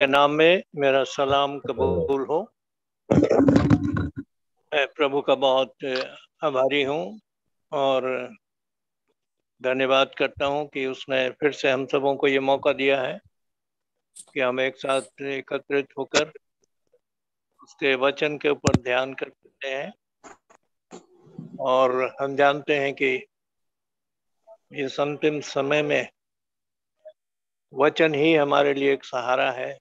के नाम में मेरा सलाम कबूल हो। मैं प्रभु का बहुत आभारी हूँ और धन्यवाद करता हूँ कि उसने फिर से हम सबों को ये मौका दिया है कि हम एक साथ एकत्रित होकर उसके वचन के ऊपर ध्यान करते हैं। और हम जानते हैं कि इस अंतिम समय में वचन ही हमारे लिए एक सहारा है,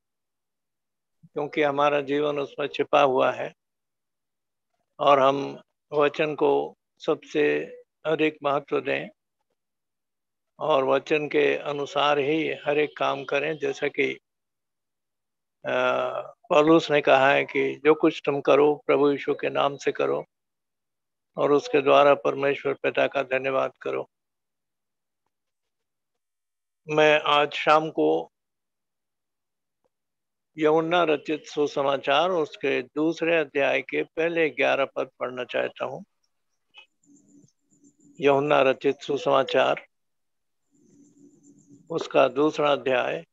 क्योंकि हमारा जीवन उसमें छिपा हुआ है और हम वचन को सबसे अधिक महत्व दें और वचन के अनुसार ही हर एक काम करें। जैसा कि पौलुस ने कहा है कि जो कुछ तुम करो प्रभु यीशु के नाम से करो और उसके द्वारा परमेश्वर पिता का धन्यवाद करो। मैं आज शाम को यूहन्ना रचित सुसमाचार उसके दूसरे अध्याय के पहले 11 पद पढ़ना चाहता हूँ। यूहन्ना रचित सुसमाचार उसका दूसरा अध्याय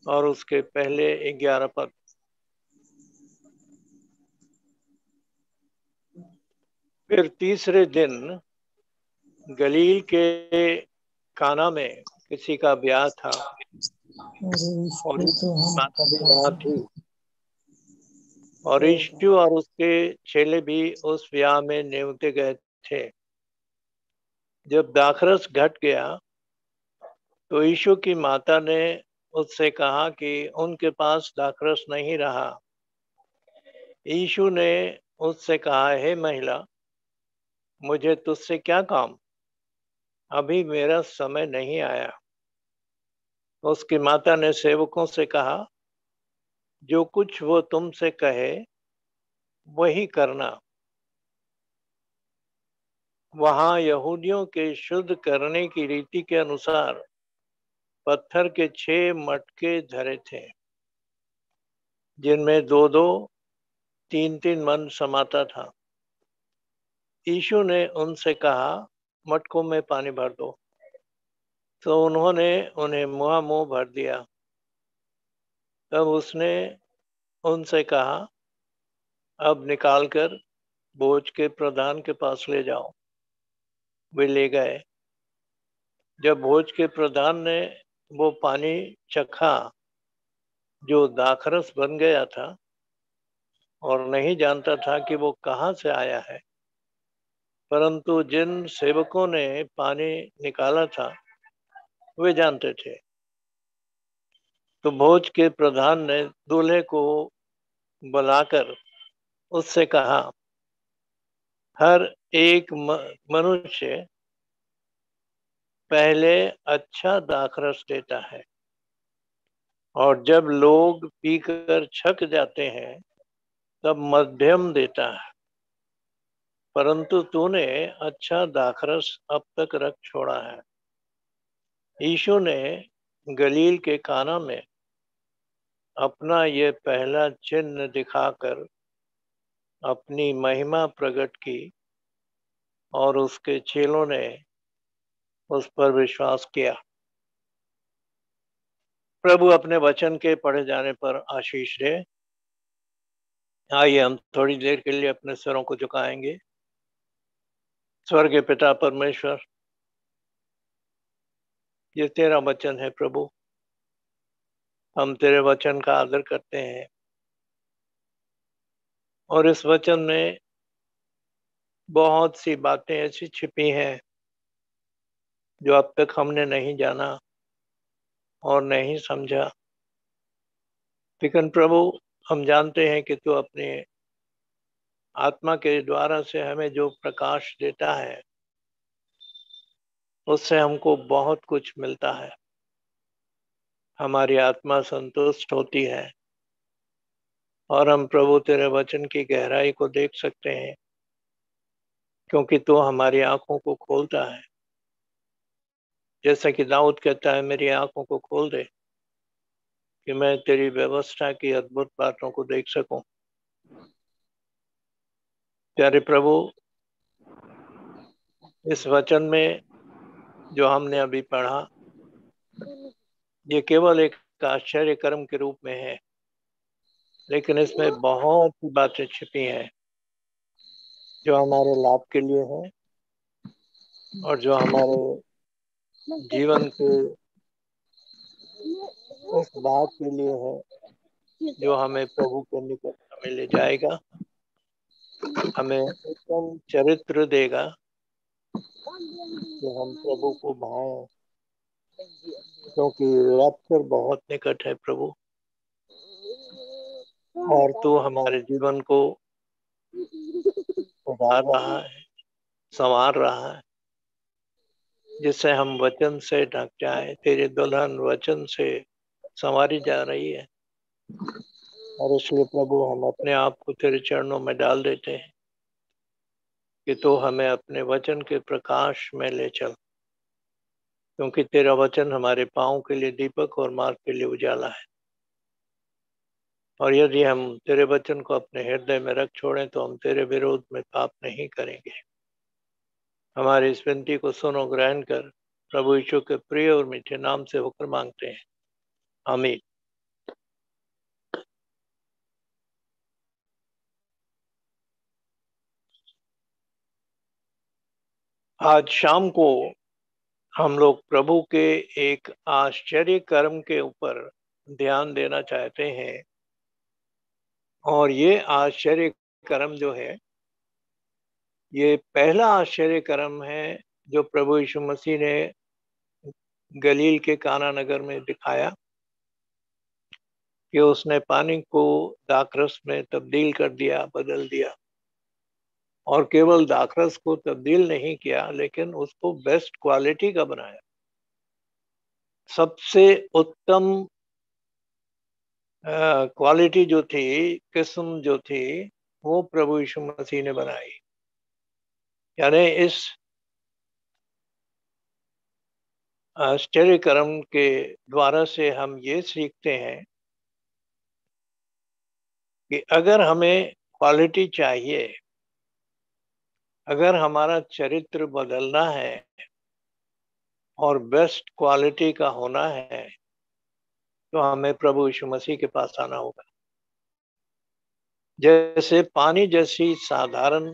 और उसके पहले 11 पद। फिर तीसरे दिन गलील के काना में किसी का ब्याह था और माता भी वहां थी और यीशु और उसके चेले भी उस ब्याह में नेवते गए थे। जब दाखरस घट गया तो यीशु की माता ने उससे कहा कि उनके पास दाखरस नहीं रहा। यीशु ने उससे कहा, हे महिला, मुझे तुझसे क्या काम, अभी मेरा समय नहीं आया। उसकी माता ने सेवकों से कहा, जो कुछ वो तुमसे कहे वही करना। वहां यहूदियों के शुद्ध करने की रीति के अनुसार पत्थर के 6 मटके धरे थे, जिनमें 2-2, 3-3 मन समाता था। यीशु ने उनसे कहा, मटकों में पानी भर दो। तो उन्होंने उन्हें मुंह भर दिया। तब उसने उनसे कहा, अब निकालकर बोझ के प्रधान के पास ले जाओ। वे ले गए। जब भोज के प्रधान ने वो पानी चखा जो दाखरस बन गया था और नहीं जानता था कि वो कहाँ से आया है, परंतु जिन सेवकों ने पानी निकाला था वे जानते थे, तो भोज के प्रधान ने दूल्हे को बुलाकर उससे कहा, हर एक मनुष्य पहले अच्छा दाखरस देता है और जब लोग पीकर छक जाते हैं तब मध्यम देता है, परंतु तूने अच्छा दाखरस अब तक रख छोड़ा है। यीशु ने गलील के काना में अपना ये पहला चिन्ह दिखाकर अपनी महिमा प्रकट की और उसके चेलों ने उस पर विश्वास किया। प्रभु अपने वचन के पढ़े जाने पर आशीष दे। आइए हम थोड़ी देर के लिए अपने सिरों को झुकाएंगे। स्वर्गीय पिता परमेश्वर, ये तेरा वचन है प्रभु, हम तेरे वचन का आदर करते हैं और इस वचन में बहुत सी बातें ऐसी छिपी हैं जो अब तक हमने नहीं जाना और नहीं समझा। लेकिन प्रभु, हम जानते हैं कि तू अपने आत्मा के द्वारा से हमें जो प्रकाश देता है उससे हमको बहुत कुछ मिलता है। हमारी आत्मा संतुष्ट होती है और हम प्रभु तेरे वचन की गहराई को देख सकते हैं, क्योंकि तू हमारी आंखों को खोलता है। जैसा कि दाऊद कहता है, मेरी आंखों को खोल दे कि मैं तेरी व्यवस्था की अद्भुत बातों को देख सकूं। प्यारे प्रभु, इस वचन में जो हमने अभी पढ़ा, ये केवल एक आश्चर्य कर्म के रूप में है, लेकिन इसमें बहुत सी बातें छिपी हैं जो हमारे लाभ के लिए हैं और जो हमारे जीवन के उस बात के लिए है जो हमें प्रभु के निकट हमें ले जाएगा, हमें उत्तम चरित्र देगा कि हम प्रभु को भाएं, क्योंकि रैप्चर बहुत निकट है प्रभु। और तू हमारे जीवन को उभार रहा है, संवार रहा है, जिससे हम वचन से ढक जाए। तेरे दुल्हन वचन से संवारी जा रही है, और इसलिए प्रभु हम अपने आप को तेरे चरणों में डाल देते हैं कि तू हमें अपने वचन के प्रकाश में ले चल, क्योंकि तेरा वचन हमारे पाँव के लिए दीपक और मार्ग के लिए उजाला है। और यदि हम तेरे वचन को अपने हृदय में रख छोड़ें तो हम तेरे विरोध में पाप नहीं करेंगे। हमारी इस विनती को सुनो, ग्रहण कर। प्रभु यीशु के प्रिय और मीठे नाम से होकर मांगते हैं, आमीन। आज शाम को हम लोग प्रभु के एक आश्चर्य कर्म के ऊपर ध्यान देना चाहते हैं। और ये आश्चर्य कर्म जो है, ये पहला आश्चर्य कर्म है जो प्रभु यीशु मसीह ने गलील के काना नगर में दिखाया, कि उसने पानी को दाखरस में तब्दील कर दिया, बदल दिया। और केवल दाखरस को तब्दील नहीं किया, लेकिन उसको बेस्ट क्वालिटी का बनाया। सबसे उत्तम क्वालिटी जो थी, किस्म जो थी, वो प्रभु यीशु मसीह ने बनाई। यानी इस आश्चर्य कर्म के द्वारा से हम ये सीखते हैं कि अगर हमें क्वालिटी चाहिए, अगर हमारा चरित्र बदलना है और बेस्ट क्वालिटी का होना है, तो हमें प्रभु यीशु मसीह के पास आना होगा। जैसे पानी जैसी साधारण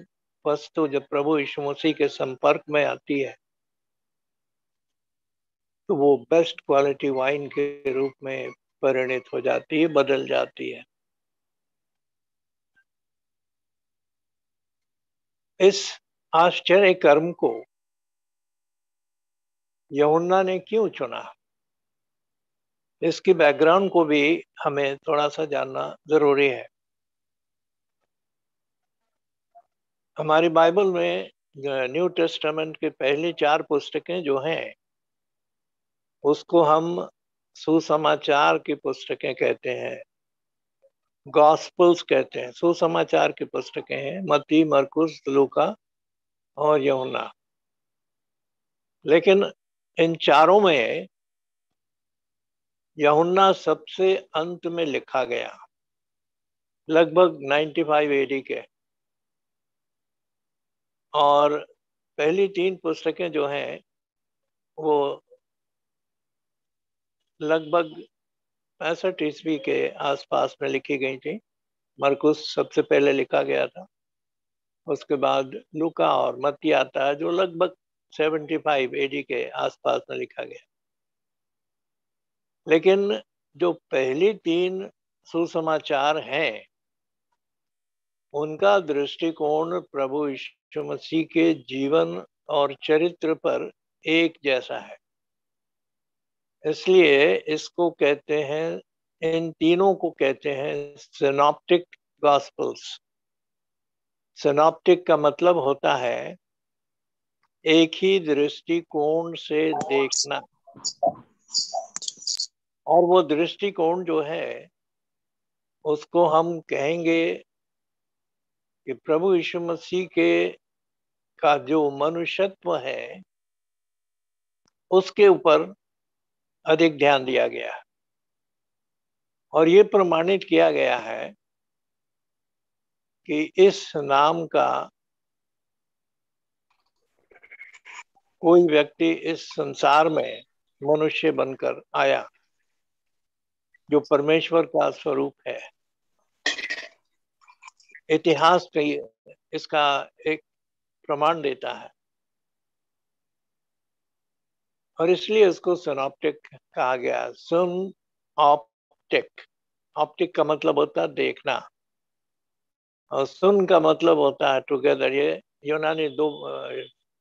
वस्तु जब प्रभु यीशु मसीह के संपर्क में आती है, तो वो बेस्ट क्वालिटी वाइन के रूप में परिणित हो जाती है, बदल जाती है। इस आश्चर्य कर्म को यूहन्ना ने क्यों चुना, इसकी बैकग्राउंड को भी हमें थोड़ा सा जानना जरूरी है। हमारी बाइबल में न्यू टेस्टामेंट के पहली 4 पुस्तकें जो हैं, उसको हम सुसमाचार की पुस्तकें कहते हैं, गॉस्पल्स कहते हैं। सुसमाचार की पुस्तकें हैं मत्ती, मरकुस, लूका और यूहन्ना। लेकिन इन चारों में यूहन्ना सबसे अंत में लिखा गया, लगभग 95 एडी के। और पहली 3 पुस्तकें जो हैं वो लगभग 65 ईस्वी के आसपास में लिखी गई थी। मरकुस सबसे पहले लिखा गया था, उसके बाद लूका और मत्ती आता है, जो लगभग 75 एडी के आसपास में लिखा गया। लेकिन जो पहली 3 सुसमाचार हैं, उनका दृष्टिकोण प्रभु यीशु मसीह के जीवन और चरित्र पर एक जैसा है। इसलिए इसको कहते हैं, इन तीनों को कहते हैं सिनॉप्टिक गॉस्पल्स। सिनॉप्टिक का मतलब होता है एक ही दृष्टिकोण से देखना। और वो दृष्टिकोण जो है, उसको हम कहेंगे कि प्रभु यीशु मसीह के का जो मनुष्यत्व है, उसके ऊपर अधिक ध्यान दिया गया। और ये प्रमाणित किया गया है कि इस नाम का कोई व्यक्ति इस संसार में मनुष्य बनकर आया, जो परमेश्वर का स्वरूप है। इतिहास का इसका एक प्रमाण देता है और इसलिए उसको सिनॉप्टिक कहा गया। सुन ऑप्टिक, ऑप्टिक का मतलब होता है देखना और सुन का मतलब होता है टुगेदर। ये यूनानी दो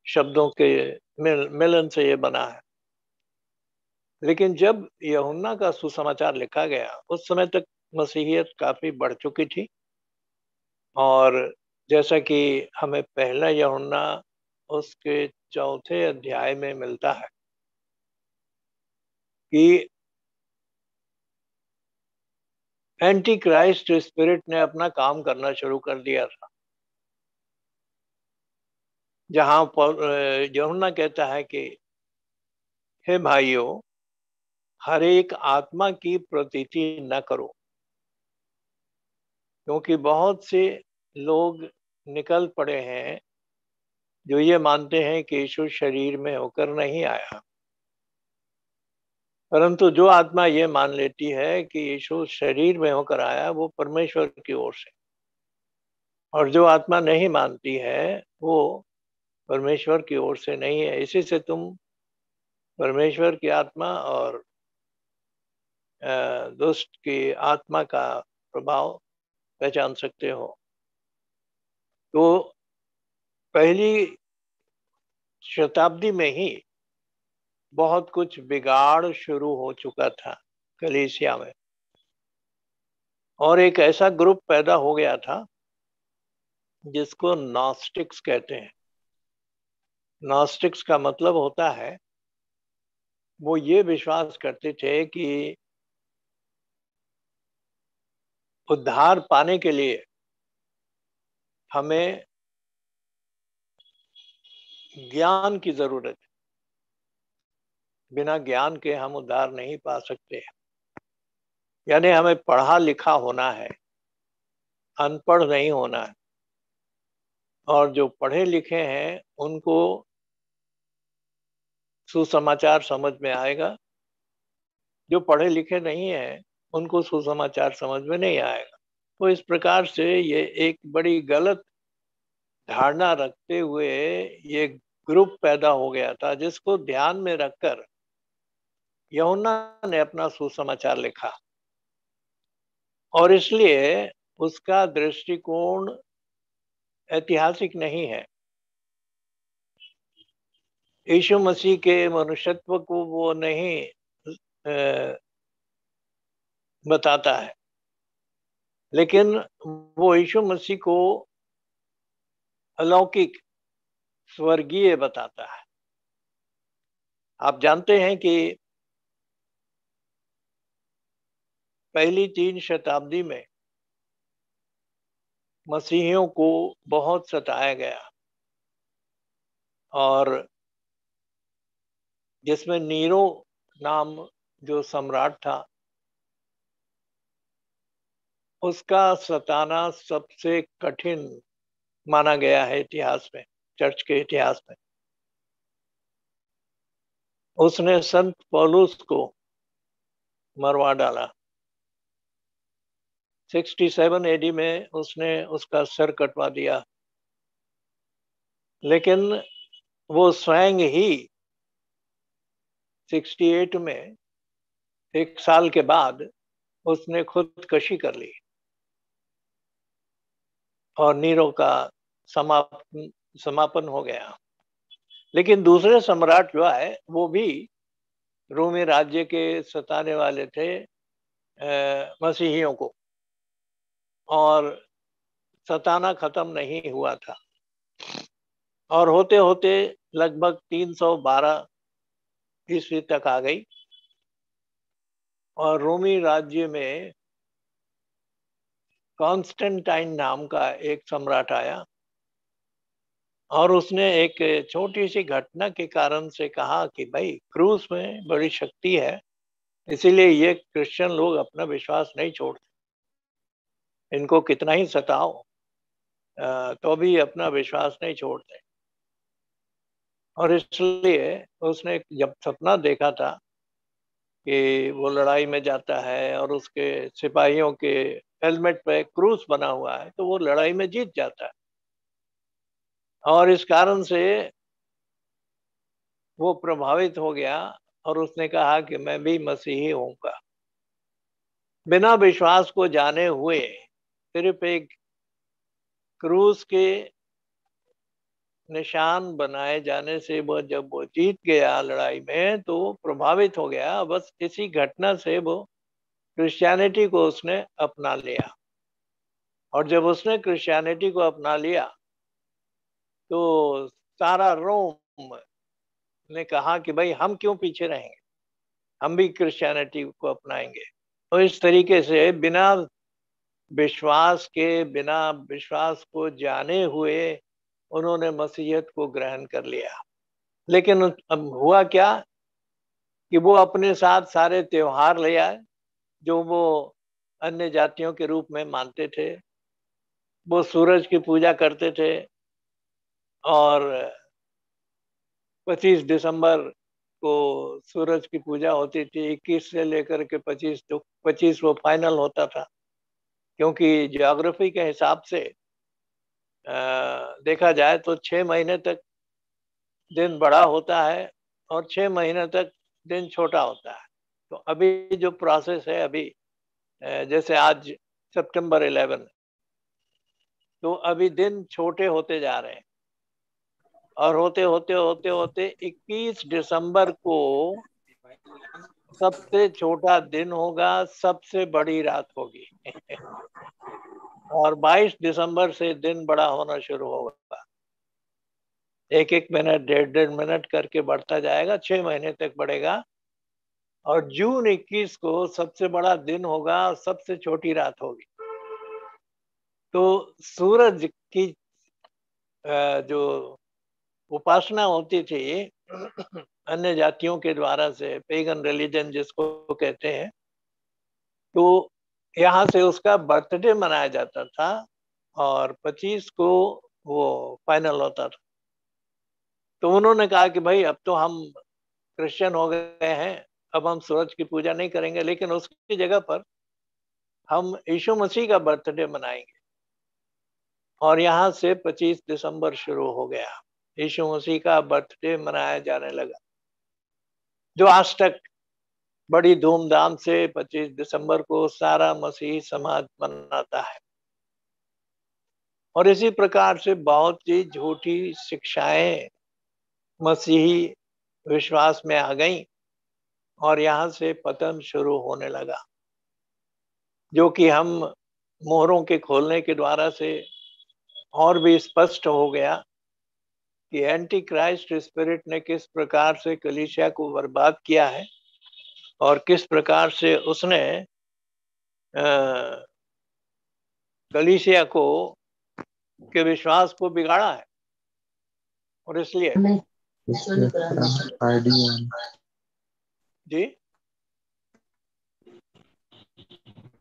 शब्दों के मिलन से ये बना है। लेकिन जब यूहन्ना का सुसमाचार लिखा गया उस समय तक मसीहियत काफी बढ़ चुकी थी और जैसा कि हमें पहला यूहन्ना उसके चौथे अध्याय में मिलता है कि एंटी क्राइस्ट स्पिरिट ने अपना काम करना शुरू कर दिया था। जहां यूहन्ना कहता है कि हे भाइयों, हर एक आत्मा की प्रतीति न करो, क्योंकि बहुत से लोग निकल पड़े हैं जो ये मानते हैं कि यीशु शरीर में होकर नहीं आया, परंतु जो आत्मा ये मान लेती है कि यीशु शरीर में होकर आया वो परमेश्वर की ओर से, और जो आत्मा नहीं मानती है वो परमेश्वर की ओर से नहीं है। इसी से तुम परमेश्वर की आत्मा और दुष्ट की आत्मा का प्रभाव पहचान सकते हो। तो पहली शताब्दी में ही बहुत कुछ बिगाड़ शुरू हो चुका था कलीसिया में और एक ऐसा ग्रुप पैदा हो गया था जिसको नॉस्टिक्स कहते हैं। नॉस्टिक्स का मतलब होता है, वो ये विश्वास करते थे कि उद्धार पाने के लिए हमें ज्ञान की जरूरत है, बिना ज्ञान के हम उद्धार नहीं पा सकते। यानी हमें पढ़ा लिखा होना है, अनपढ़ नहीं होना है। और जो पढ़े लिखे हैं उनको सुसमाचार समझ में आएगा, जो पढ़े लिखे नहीं हैं उनको सुसमाचार समझ में नहीं आएगा। तो इस प्रकार से ये एक बड़ी गलत धारणा रखते हुए ये ग्रुप पैदा हो गया था, जिसको ध्यान में रखकर यूहन्ना ने अपना सुसमाचार लिखा। और इसलिए उसका दृष्टिकोण ऐतिहासिक नहीं है, यीशु मसीह के मनुष्यत्व को वो नहीं बताता है, लेकिन वो यीशु मसीह को अलौकिक स्वर्गीय बताता है। आप जानते हैं कि पहली 3 शताब्दी में मसीहियों को बहुत सताया गया और जिसमें नीरो नाम जो सम्राट था उसका सताना सबसे कठिन माना गया है इतिहास में, चर्च के इतिहास में। उसने संत पौलुस को मरवा डाला। 67 एडी में उसने उसका सर कटवा दिया, लेकिन वो स्वयं ही 68 में 1 साल के बाद उसने खुदकशी कर ली और नीरो का समापन हो गया। लेकिन दूसरे सम्राट जो है वो भी रोमी राज्य के सताने वाले थे मसीहियों को, और सताना खत्म नहीं हुआ था और होते होते लगभग 312 ईस्वी तक आ गई और रोमी राज्य में कॉन्स्टेंटाइन नाम का एक सम्राट आया और उसने एक छोटी सी घटना के कारण से कहा कि भाई क्रूस में बड़ी शक्ति है, इसीलिए ये क्रिश्चियन लोग अपना विश्वास नहीं छोड़ते, इनको कितना ही सताओ तो भी अपना विश्वास नहीं छोड़ते। और इसलिए उसने जब सपना देखा था कि वो लड़ाई में जाता है और उसके सिपाहियों के हेलमेट पे क्रूस बना हुआ है, तो वो लड़ाई में जीत जाता है। और इस कारण से वो प्रभावित हो गया और उसने कहा कि मैं भी मसीही होऊंगा। बिना विश्वास को जाने हुए सिर्फ एक क्रूस के निशान बनाए जाने से वो जब वो जीत गया लड़ाई में, तो वो प्रभावित हो गया। बस इसी घटना से वो क्रिश्चियनिटी को उसने अपना लिया। और जब उसने क्रिश्चियनिटी को अपना लिया तो सारा रोम ने कहा कि भाई हम क्यों पीछे रहेंगे, हम भी क्रिश्चियनिटी को अपनाएंगे। तो इस तरीके से बिना विश्वास को जाने हुए उन्होंने मसीहत को ग्रहण कर लिया। लेकिन अब हुआ क्या कि वो अपने साथ सारे त्योहार ले आए जो वो अन्य जातियों के रूप में मानते थे। वो सूरज की पूजा करते थे और 25 दिसंबर को सूरज की पूजा होती थी। 21 से लेकर के 25, तो 25 वो फाइनल होता था, क्योंकि ज्योग्राफी के हिसाब से देखा जाए तो 6 महीने तक दिन बड़ा होता है और 6 महीने तक दिन छोटा होता है। तो अभी जो प्रोसेस है, अभी जैसे आज सितंबर 11, तो अभी दिन छोटे होते जा रहे हैं और होते होते होते होते 21 दिसंबर को सबसे छोटा दिन होगा, सबसे बड़ी रात होगी। और 22 दिसंबर से दिन बड़ा होना शुरू होगा। एक एक मिनट, डेढ़ डेढ़ मिनट करके बढ़ता जाएगा, 6 महीने तक बढ़ेगा। और जून 21 को सबसे बड़ा दिन होगा और सबसे छोटी रात होगी। तो सूरज की जो उपासना होती थी अन्य जातियों के द्वारा से, पेगन रिलीजन जिसको कहते हैं, तो यहाँ से उसका बर्थडे मनाया जाता था और 25 को वो फाइनल होता था। तो उन्होंने कहा कि भाई अब तो हम क्रिश्चियन हो गए हैं, अब हम सूरज की पूजा नहीं करेंगे, लेकिन उसकी जगह पर हम यीशु मसीह का बर्थडे मनाएंगे। और यहाँ से 25 दिसंबर शुरू हो गया, यीशु मसीह का बर्थडे मनाया जाने लगा, जो आज तक बड़ी धूमधाम से 25 दिसंबर को सारा मसीही समाज मनाता है। और इसी प्रकार से बहुत सी झूठी शिक्षाएं मसीही विश्वास में आ गई और यहाँ से पतन शुरू होने लगा, जो कि हम मोहरों के खोलने के द्वारा से और भी स्पष्ट हो गया कि एंटी क्राइस्ट स्पिरिट ने किस प्रकार से कलीसिया को बर्बाद किया है और किस प्रकार से उसने कलीसिया को के विश्वास को बिगाड़ा है। और इसलिए जी,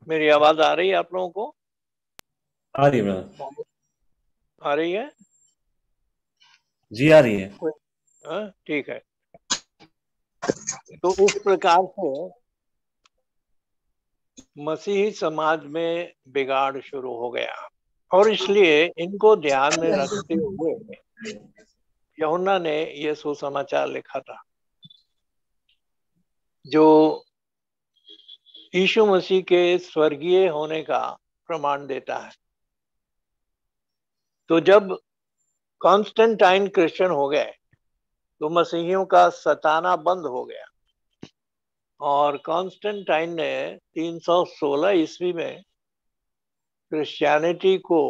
मेरी आवाज आ रही है आप लोगों को? आ रही है ब्रदर। आ रही है जी, आ रही है। ठीक है। तो इस प्रकार से मसीही समाज में बिगाड़ शुरू हो गया और इसलिए इनको ध्यान में रखते हुए यूहन्ना ने यह सुसमाचार लिखा था, जो यीशु मसीह के स्वर्गीय होने का प्रमाण देता है। तो जब कॉन्स्टेंटाइन क्रिश्चियन हो गए तो मसीहियों का सताना बंद हो गया और कॉन्स्टेंटाइन ने 316 ईस्वी में क्रिश्चियनिटी को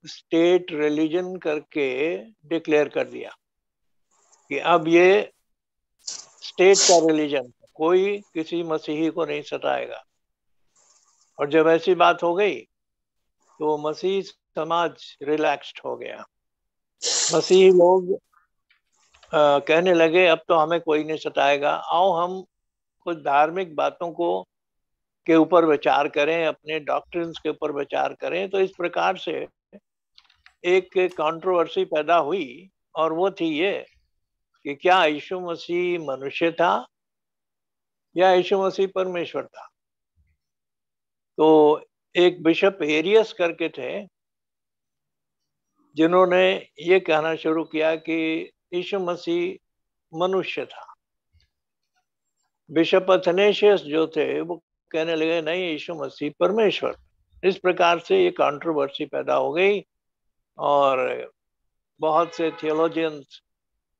स्टेट रिलीजन करके डिक्लेयर कर दिया कि अब ये स्टेट का रिलीजन, कोई किसी मसीही को नहीं सताएगा। और जब ऐसी बात हो गई तो मसीही समाज रिलैक्स्ड हो गया। मसीही लोग कहने लगे अब तो हमें कोई नहीं सताएगा, आओ हम कुछ धार्मिक बातों को के ऊपर विचार करें, अपने डॉक्ट्रिन्स के ऊपर विचार करें। तो इस प्रकार से एक कंट्रोवर्सी पैदा हुई और वो थी ये कि क्या यीशु मसीह मनुष्य था या यीशु मसीह परमेश्वर था। तो एक बिशप एरियस करके थे जिन्होंने ये कहना शुरू किया कि यीशु मसीह मनुष्य था। बिशप अथनेशियस जो थे वो कहने लगे नहीं, यीशु मसीह परमेश्वर। इस प्रकार से ये कंट्रोवर्सी पैदा हो गई और बहुत से थियोलॉजियंस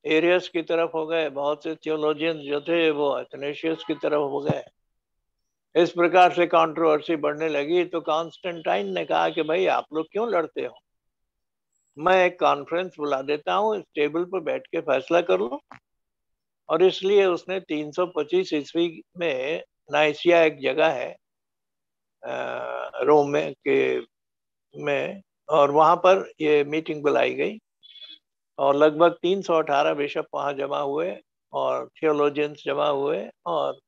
एरियस की तरफ हो गए, बहुत से थियोलॉजियंस जो थे वो अथनेशियस की तरफ हो गए। इस प्रकार से कंट्रोवर्सी बढ़ने लगी तो कॉन्स्टेंटाइन ने कहा कि भाई आप लोग क्यों लड़ते हो, मैं एक कॉन्फ्रेंस बुला देता हूँ, इस टेबल पर बैठ के फैसला कर लो। और इसलिए उसने 325 ईस्वी में नाइसिया एक जगह है रोम में और वहां पर ये मीटिंग बुलाई गई और लगभग 318 बिशप वहां जमा हुए और थियोलॉजियंस जमा हुए और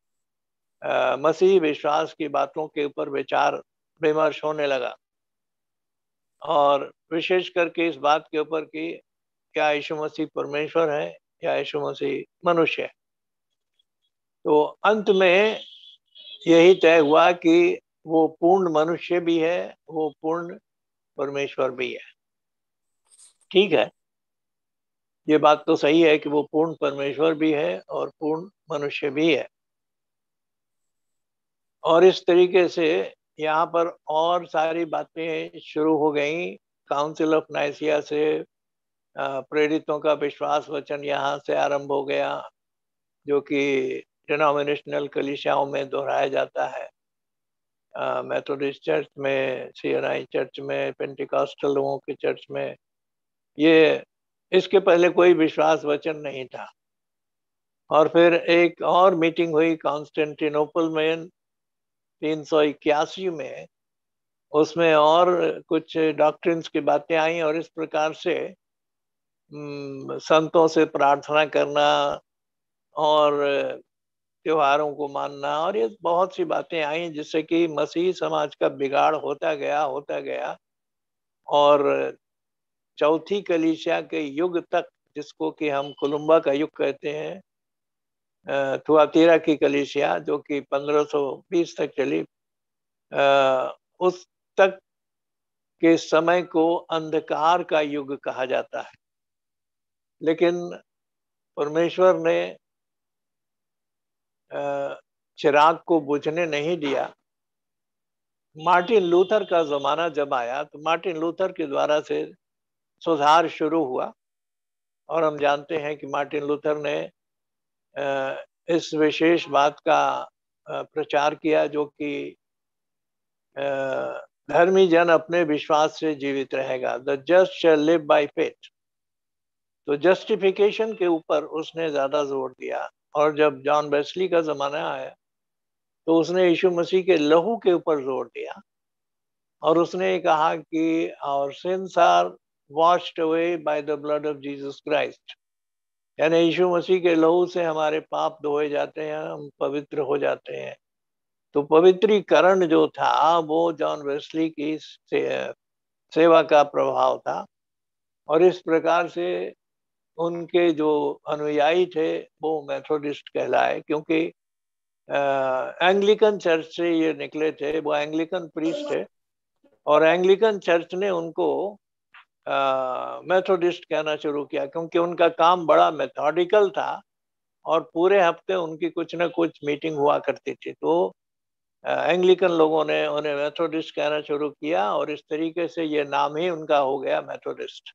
मसीही विश्वास की बातों के ऊपर विचार विमर्श होने लगा और विशेष करके इस बात के ऊपर कि क्या यीशु मसीह परमेश्वर है या यीशु मसीह मनुष्य है। तो अंत में यही तय हुआ कि वो पूर्ण मनुष्य भी है, वो पूर्ण परमेश्वर भी है। ठीक है, ये बात तो सही है कि वो पूर्ण परमेश्वर भी है और पूर्ण मनुष्य भी है। और इस तरीके से यहाँ पर और सारी बातें शुरू हो गई। काउंसिल ऑफ नाइसिया से प्रेरितों का विश्वास वचन यहाँ से आरंभ हो गया, जो कि डिनोमिनेशनल कलीसियाओं में दोहराया जाता है, मेथोडिस्ट चर्च में, सीएनआई चर्च में, पेंटिकॉस्टल लोगों के चर्च में। ये इसके पहले कोई विश्वास वचन नहीं था। और फिर एक और मीटिंग हुई कॉन्स्टेंटिनोपल में 381 में, उसमें और कुछ डॉक्ट्रिन्स की बातें आई और इस प्रकार से संतों से प्रार्थना करना और त्योहारों को मानना और ये बहुत सी बातें आई जिससे कि मसीही समाज का बिगाड़ होता गया और चौथी कलीसिया के युग तक, जिसको कि हम कोलुम्बा का युग कहते हैं, थुआतीरा की कलीसिया जो कि 1520 तक चली, उस तक के समय को अंधकार का युग कहा जाता है। लेकिन परमेश्वर ने चिराग को बुझने नहीं दिया। मार्टिन लूथर का जमाना जब आया तो मार्टिन लूथर के द्वारा से सुधार शुरू हुआ और हम जानते हैं कि मार्टिन लूथर ने इस विशेष बात का प्रचार किया जो कि धर्मी जन अपने विश्वास से जीवित रहेगा, the just shall live by faith. तो जस्टिफिकेशन के ऊपर उसने ज्यादा जोर दिया। और जब जॉन वेस्ली का जमाना आया तो उसने यीशु मसीह के लहू के ऊपर जोर दिया और उसने कहा कि our sins are washed away by the blood of Jesus Christ, यानी यीशु मसीह के लहू से हमारे पाप धोए जाते हैं, हम पवित्र हो जाते हैं। तो पवित्रीकरण जो था वो जॉन वेस्ली की सेवा का प्रभाव था और इस प्रकार से उनके जो अनुयायी थे वो मेथोडिस्ट कहलाए, क्योंकि एंग्लिकन चर्च से ये निकले थे। वो एंग्लिकन प्रीस्ट थे और एंग्लिकन चर्च ने उनको मेथोडिस्ट कहना शुरू किया क्योंकि उनका काम बड़ा मेथोडिकल था और पूरे हफ्ते उनकी कुछ न कुछ मीटिंग हुआ करती थी। तो एंग्लिकन लोगों ने उन्हें मेथोडिस्ट कहना शुरू किया और इस तरीके से ये नाम ही उनका हो गया मेथोडिस्ट।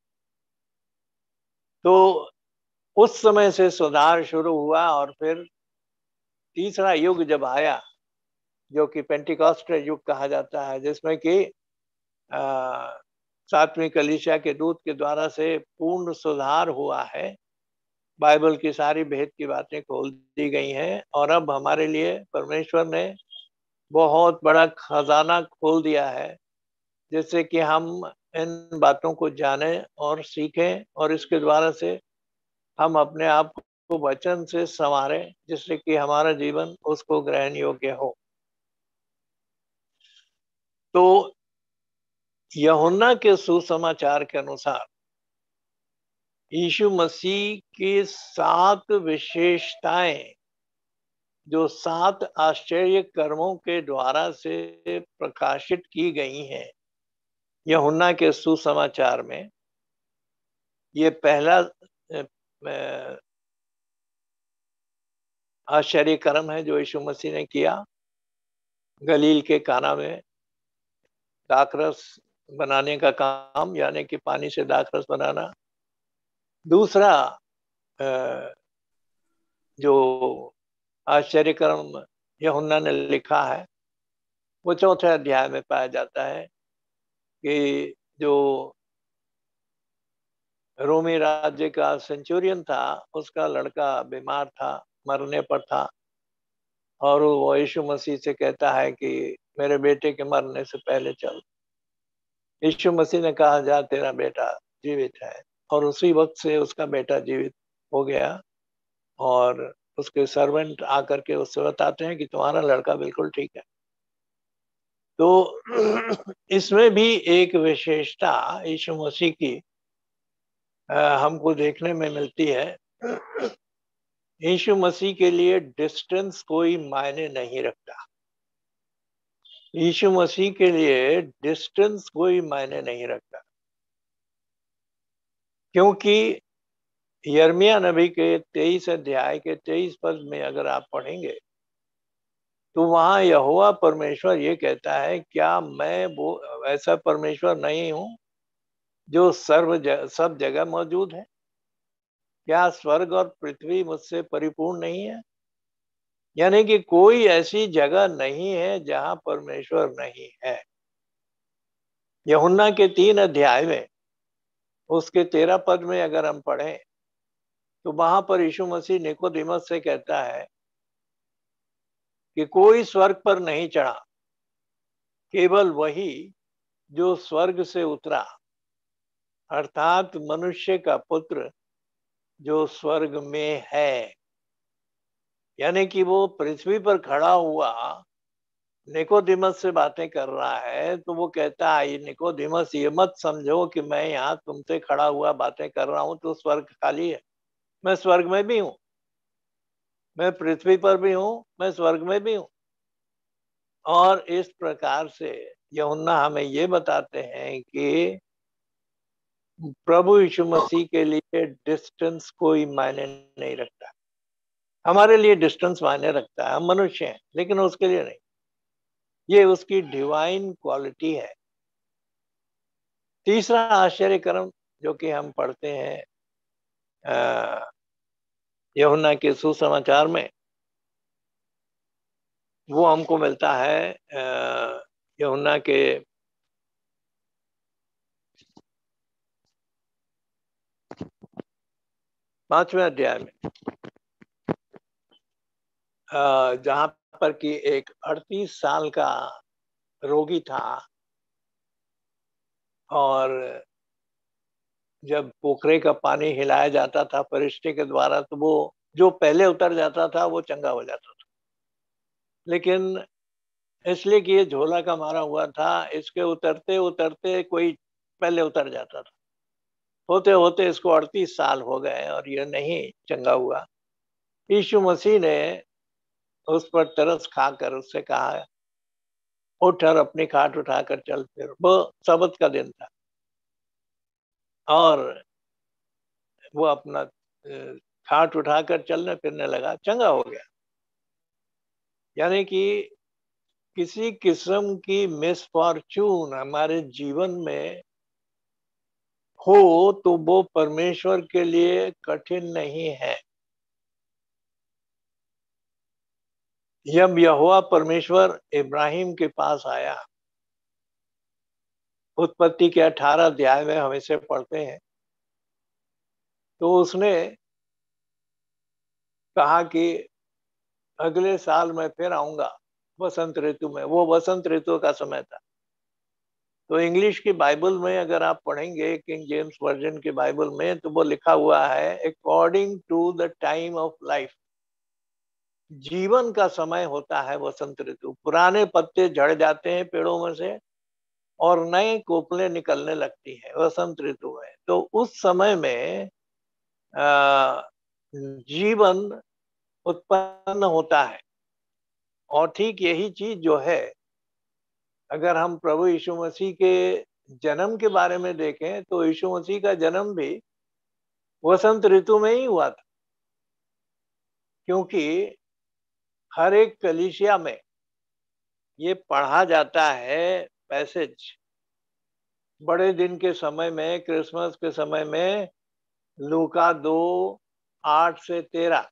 तो उस समय से सुधार शुरू हुआ और फिर तीसरा युग जब आया जो कि पेंटिकॉस्टल युग कहा जाता है, जिसमें कि सातवीं कलीसिया के दूत के द्वारा से पूर्ण सुधार हुआ है, बाइबल की सारी भेद की बातें खोल दी गई हैं और अब हमारे लिए परमेश्वर ने बहुत बड़ा खजाना खोल दिया है जिससे कि हम इन बातों को जानें और सीखें और इसके द्वारा से हम अपने आप को वचन से संवारें जिससे कि हमारा जीवन उसको ग्रहण योग्य हो। तो यूहन्ना के सुसमाचार के अनुसार यीशु मसीह की 7 विशेषताएं जो 7 आश्चर्य कर्मों के द्वारा से प्रकाशित की गई हैं यूहन्ना के सुसमाचार में, ये पहला आश्चर्य कर्म है जो यीशु मसीह ने किया गलील के काना में दाखरस बनाने का काम, यानी कि पानी से दाखरस बनाना। दूसरा जो आश्चर्य कर्म यूहन्ना ने लिखा है वो 4थे अध्याय में पाया जाता है कि जो रोमी राज्य का सेंचुरियन था, उसका लड़का बीमार था, मरने पर था, और वो यीशु मसीह से कहता है कि मेरे बेटे के मरने से पहले चल। यीशु मसीह ने कहा, जा तेरा बेटा जीवित है, और उसी वक्त से उसका बेटा जीवित हो गया। और उसके सर्वेंट आकर के उससे बताते हैं कि तुम्हारा लड़का बिल्कुल ठीक है। तो इसमें भी एक विशेषता यीशु मसीह की हमको देखने में मिलती है। यीशु मसीह के लिए डिस्टेंस कोई मायने नहीं रखता। यीशु मसीह के लिए डिस्टेंस कोई मायने नहीं रखता, क्योंकि यिर्मयाह नबी के 23 अध्याय के 23 पद में अगर आप पढ़ेंगे तो वहां यहोवा परमेश्वर ये कहता है, क्या मैं वो ऐसा परमेश्वर नहीं हूं जो सब जगह मौजूद है? क्या स्वर्ग और पृथ्वी मुझसे परिपूर्ण नहीं है? यानी कि कोई ऐसी जगह नहीं है जहां परमेश्वर नहीं है। यूहन्ना के 3 अध्याय में उसके 13 पद में अगर हम पढ़ें तो वहां पर यीशु मसीह निकोदेमस से कहता है कि कोई स्वर्ग पर नहीं चढ़ा, केवल वही जो स्वर्ग से उतरा, अर्थात मनुष्य का पुत्र जो स्वर्ग में है। यानी कि वो पृथ्वी पर खड़ा हुआ निकोदेमस से बातें कर रहा है, तो वो कहता है, निकोदेमस ये मत समझो कि मैं यहाँ तुमसे खड़ा हुआ बातें कर रहा हूं तो स्वर्ग खाली है। मैं स्वर्ग में भी हूं, मैं पृथ्वी पर भी हूं, मैं स्वर्ग में भी हूं। और इस प्रकार से यूहन्ना हमें ये बताते हैं कि प्रभु यीशु मसीह के लिए डिस्टेंस कोई मायने नहीं रखता। हमारे लिए डिस्टेंस मायने रखता है, हम मनुष्य हैं, लेकिन उसके लिए नहीं। ये उसकी डिवाइन क्वालिटी है। तीसरा आश्चर्य कर्म जो कि हम पढ़ते हैं यूहन्ना के सुसमाचार में, वो हमको मिलता है यूहन्ना के 5वें अध्याय में, जहां पर कि एक 38 साल का रोगी था, और जब पोखरे का पानी हिलाया जाता था फरिश्ते के द्वारा तो वो जो पहले उतर जाता था वो चंगा हो जाता था। लेकिन इसलिए कि ये झोला का मारा हुआ था, इसके उतरते उतरते कोई पहले उतर जाता था। होते होते इसको 38 साल हो गए और ये नहीं चंगा हुआ। यीशु मसीह ने उस पर तरस खाकर उससे कहा, उठ और अपनी खाट उठाकर चल फिर। वो सबत का दिन था और वो अपना खाट उठाकर चलने फिरने लगा, चंगा हो गया। यानी कि किसी किस्म की मिसफॉर्चून हमारे जीवन में हो तो वो परमेश्वर के लिए कठिन नहीं है। जब यहोवा परमेश्वर इब्राहिम के पास आया, उत्पत्ति के 18 अध्याय में हम इसे पढ़ते हैं, तो उसने कहा कि अगले साल मैं फिर आऊंगा वसंत ऋतु में। वो वसंत ऋतु का समय था। तो इंग्लिश की बाइबल में अगर आप पढ़ेंगे किंग जेम्स वर्जन की बाइबल में, तो वो लिखा हुआ है, according to the time of life. जीवन का समय होता है वसंत ऋतु। पुराने पत्ते झड़ जाते हैं पेड़ों में से और नए कोपले निकलने लगती हैं वसंत ऋतु में। तो उस समय में जीवन उत्पन्न होता है। और ठीक यही चीज जो है, अगर हम प्रभु यीशु मसीह के जन्म के बारे में देखें तो यीशु मसीह का जन्म भी वसंत ऋतु में ही हुआ था, क्योंकि हर एक कलीसिया में ये पढ़ा जाता है पैसेज। बड़े दिन के समय में, क्रिसमस के समय में, लूका 2:8 से 13।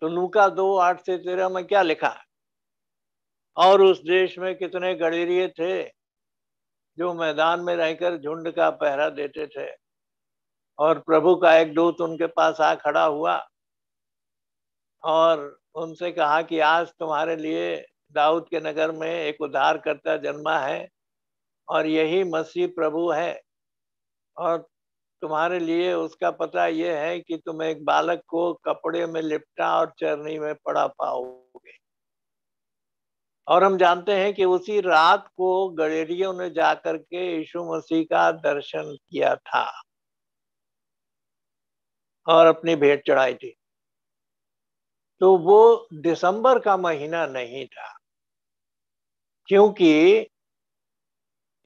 तो लूका 2:8 से 13 में क्या लिखा है? और उस देश में कितने गडरिये थे जो मैदान में रहकर झुंड का पहरा देते थे, और प्रभु का एक दूत उनके पास आ खड़ा हुआ और उनसे कहा कि आज तुम्हारे लिए दाऊद के नगर में एक उद्धारकर्ता जन्मा है, और यही मसीह प्रभु है, और तुम्हारे लिए उसका पता यह है कि तुम एक बालक को कपड़े में लिपटा और चरनी में पड़ा पाओगे। और हम जानते हैं कि उसी रात को गडरियों ने जाकर के यीशु मसीह का दर्शन किया था और अपनी भेंट चढ़ाई थी। तो वो दिसंबर का महीना नहीं था, क्योंकि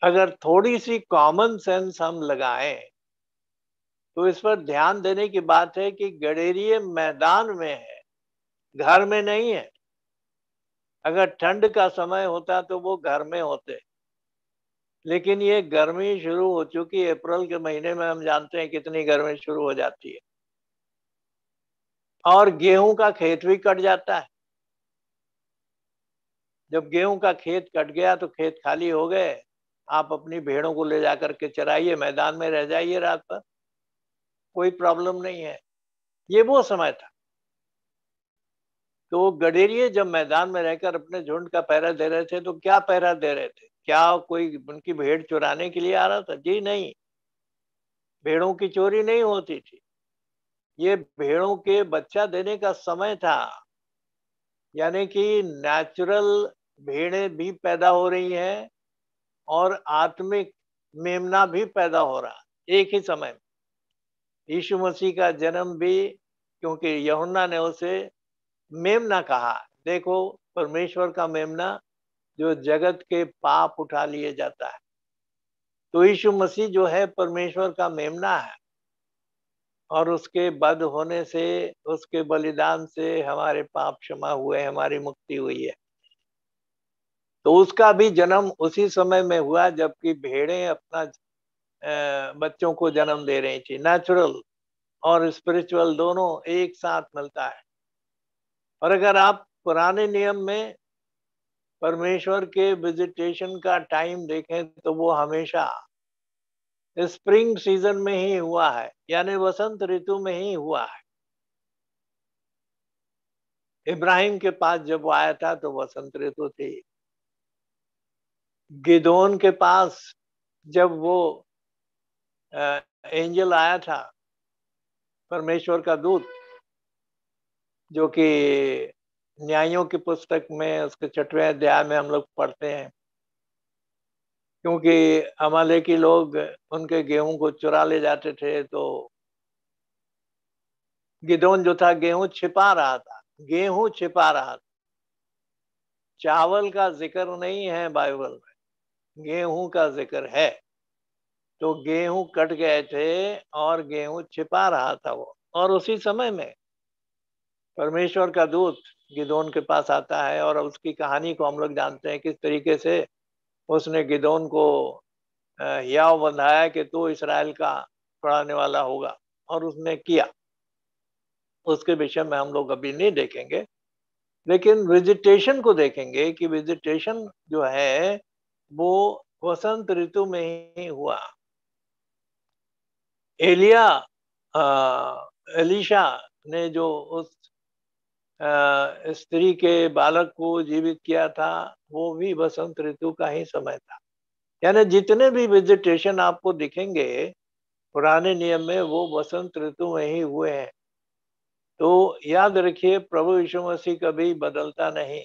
अगर थोड़ी सी कॉमन सेंस हम लगाएं तो इस पर ध्यान देने की बात है कि गडरिये मैदान में है, घर में नहीं है। अगर ठंड का समय होता तो वो घर में होते, लेकिन ये गर्मी शुरू हो चुकी। अप्रैल के महीने में हम जानते हैं कितनी गर्मी शुरू हो जाती है, और गेहूं का खेत भी कट जाता है। जब गेहूं का खेत कट गया तो खेत खाली हो गए, आप अपनी भेड़ों को ले जाकर के चराइए, मैदान में रह जाइए रात भर, कोई प्रॉब्लम नहीं है। ये वो समय था। तो गडेरिये जब मैदान में रहकर अपने झुंड का पहरा दे रहे थे, तो क्या पहरा दे रहे थे? क्या कोई उनकी भेड़ चुराने के लिए आ रहा था? जी नहीं, भेड़ों की चोरी नहीं होती थी। ये भेड़ों के बच्चा देने का समय था, यानी कि नेचुरल भेड़ें भी पैदा हो रही हैं और आत्मिक मेमना भी पैदा हो रहा एक ही समय में। यीशु मसीह का जन्म भी, क्योंकि यूहन्ना ने उसे मेमना कहा। देखो, परमेश्वर का मेमना जो जगत के पाप उठा लिए जाता है। तो यीशु मसीह जो है परमेश्वर का मेमना है, और उसके वध होने से, उसके बलिदान से हमारे पाप क्षमा हुए, हमारी मुक्ति हुई है। तो उसका भी जन्म उसी समय में हुआ जबकि भेड़ें अपना बच्चों को जन्म दे रही थी। नेचुरल और स्पिरिचुअल दोनों एक साथ मिलता है। और अगर आप पुराने नियम में परमेश्वर के विजिटेशन का टाइम देखें तो वो हमेशा स्प्रिंग सीजन में ही हुआ है, यानी वसंत ऋतु में ही हुआ है। इब्राहिम के पास जब वो आया था तो वसंत ऋतु थी। गिदोन के पास जब वो एंजल आया था, परमेश्वर का दूत, जो कि न्यायों की पुस्तक में उसके 6वें अध्याय में हम लोग पढ़ते हैं, क्योंकि अमालेकी लोग उनके गेहूं को चुरा ले जाते थे, तो गिदोन जो था गेहूं छिपा रहा था। गेहूं छिपा रहा था। चावल का जिक्र नहीं है बाइबल में, गेहूं का जिक्र है। तो गेहूं कट गए थे और गेहूं छिपा रहा था वो। और उसी समय में परमेश्वर का दूत गिदोन के पास आता है, और उसकी कहानी को हम लोग जानते हैं किस तरीके से उसने गिदोन को हियाव बंधाया कि तू इस्राएल का छुड़ाने वाला होगा, और उसने किया। उसके विषय में हम लोग अभी नहीं देखेंगे, लेकिन विजिटेशन को देखेंगे कि विजिटेशन जो है वो वसंत ऋतु में ही हुआ। एलिया एलिशा ने जो उस स्त्री के बालक को जीवित किया था, वो भी वसंत ऋतु का ही समय था। यानी जितने भी विजिटेशन आपको दिखेंगे पुराने नियम में, वो वसंत ऋतु में ही हुए हैं। तो याद रखिए, प्रभु यीशु मसीह कभी बदलता नहीं।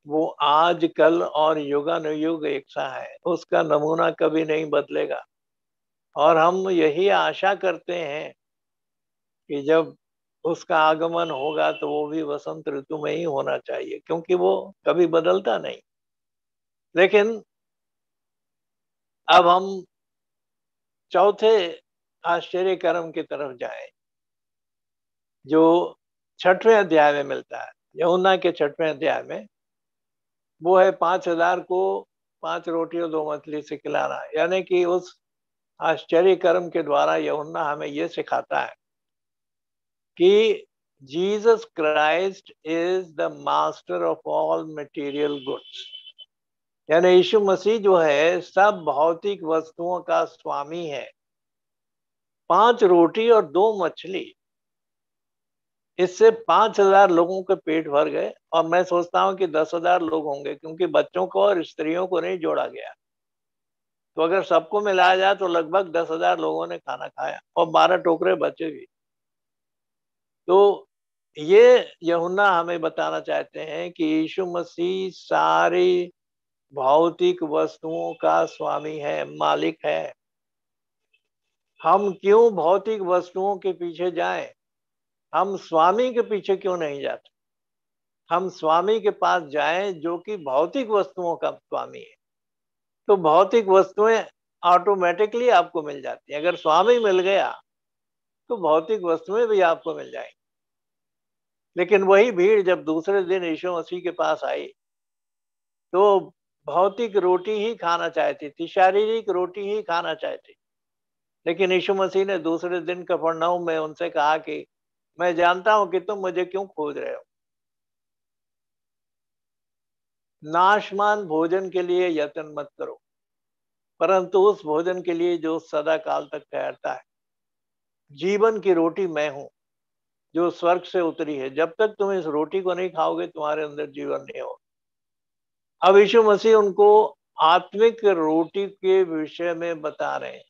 वो आज, कल और युगानुयुग एक सा है। उसका नमूना कभी नहीं बदलेगा। और हम यही आशा करते हैं कि जब उसका आगमन होगा तो वो भी वसंत ऋतु में ही होना चाहिए, क्योंकि वो कभी बदलता नहीं। लेकिन अब हम चौथे आश्चर्य कर्म की तरफ जाएं, जो 6वें अध्याय में मिलता है। यूहन्ना के 6वें अध्याय में वो है 5,000 को 5 रोटी और 2 मछली से खिलाना। यानी कि उस आश्चर्य कर्म के द्वारा यूहन्ना हमें ये सिखाता है कि Jesus Christ is the master of all material goods. यानी यीशु मसीह जो है सब भौतिक वस्तुओं का स्वामी है। 5 रोटी और 2 मछली, इससे 5,000 लोगों के पेट भर गए। और मैं सोचता हूं कि 10,000 लोग होंगे, क्योंकि बच्चों को और स्त्रियों को नहीं जोड़ा गया। तो अगर सबको मिलाया जाए तो लगभग 10,000 लोगों ने खाना खाया, और 12 टोकरे बचे भी। तो ये यूहन्ना हमें बताना चाहते हैं कि यीशु मसीह सारी भौतिक वस्तुओं का स्वामी है, मालिक है। हम क्यों भौतिक वस्तुओं के पीछे जाएं? हम स्वामी के पीछे क्यों नहीं जाते? हम स्वामी के पास जाएं जो कि भौतिक वस्तुओं का स्वामी है। तो भौतिक वस्तुएं ऑटोमेटिकली आपको मिल जाती हैं। अगर स्वामी मिल गया तो भौतिक वस्तुएं भी आपको मिल जाएंगी। लेकिन वही भीड़ जब दूसरे दिन यीशु मसीह के पास आई तो भौतिक रोटी ही खाना चाहती थी, शारीरिक रोटी ही खाना चाहती। लेकिन यीशु मसीह ने दूसरे दिन कफरनहूम में उनसे कहा कि मैं जानता हूं कि तुम मुझे क्यों खोज रहे हो। नाशमान भोजन के लिए यत्न मत करो, परंतु उस भोजन के लिए जो सदा काल तक ठहरता है। जीवन की रोटी मैं हूं जो स्वर्ग से उतरी है। जब तक तुम इस रोटी को नहीं खाओगे तुम्हारे अंदर जीवन नहीं होगा। अब यीशु मसीह उनको आत्मिक रोटी के विषय में बता रहे हैं,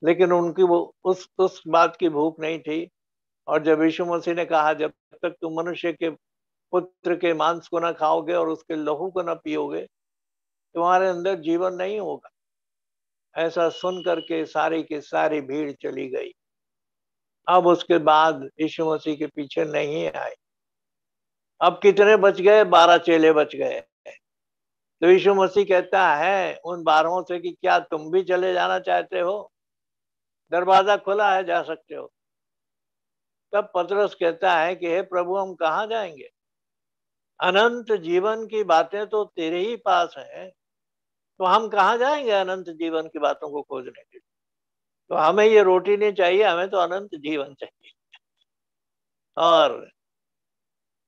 लेकिन उनकी वो उस बात की भूख नहीं थी। और जब यीशु मसीह ने कहा जब तक तुम मनुष्य के पुत्र के मांस को ना खाओगे और उसके लहू को ना पियोगे तुम्हारे अंदर जीवन नहीं होगा। ऐसा सुन करके सारी की सारी भीड़ चली गई। अब उसके बाद यीशु मसीह के पीछे नहीं आए। अब कितने बच गए? 12 चेले बच गए। तो यीशु मसीह कहता है उन 12 से कि क्या तुम भी चले जाना चाहते हो? दरवाजा खुला है, जा सकते हो। तब पतरस कहता है कि हे प्रभु, हम कहाँ जाएंगे? अनंत जीवन की बातें तो तेरे ही पास हैं, तो हम कहाँ जाएंगे अनंत जीवन की बातों को खोजने के लिए? तो हमें ये रोटी नहीं चाहिए, हमें तो अनंत जीवन चाहिए। और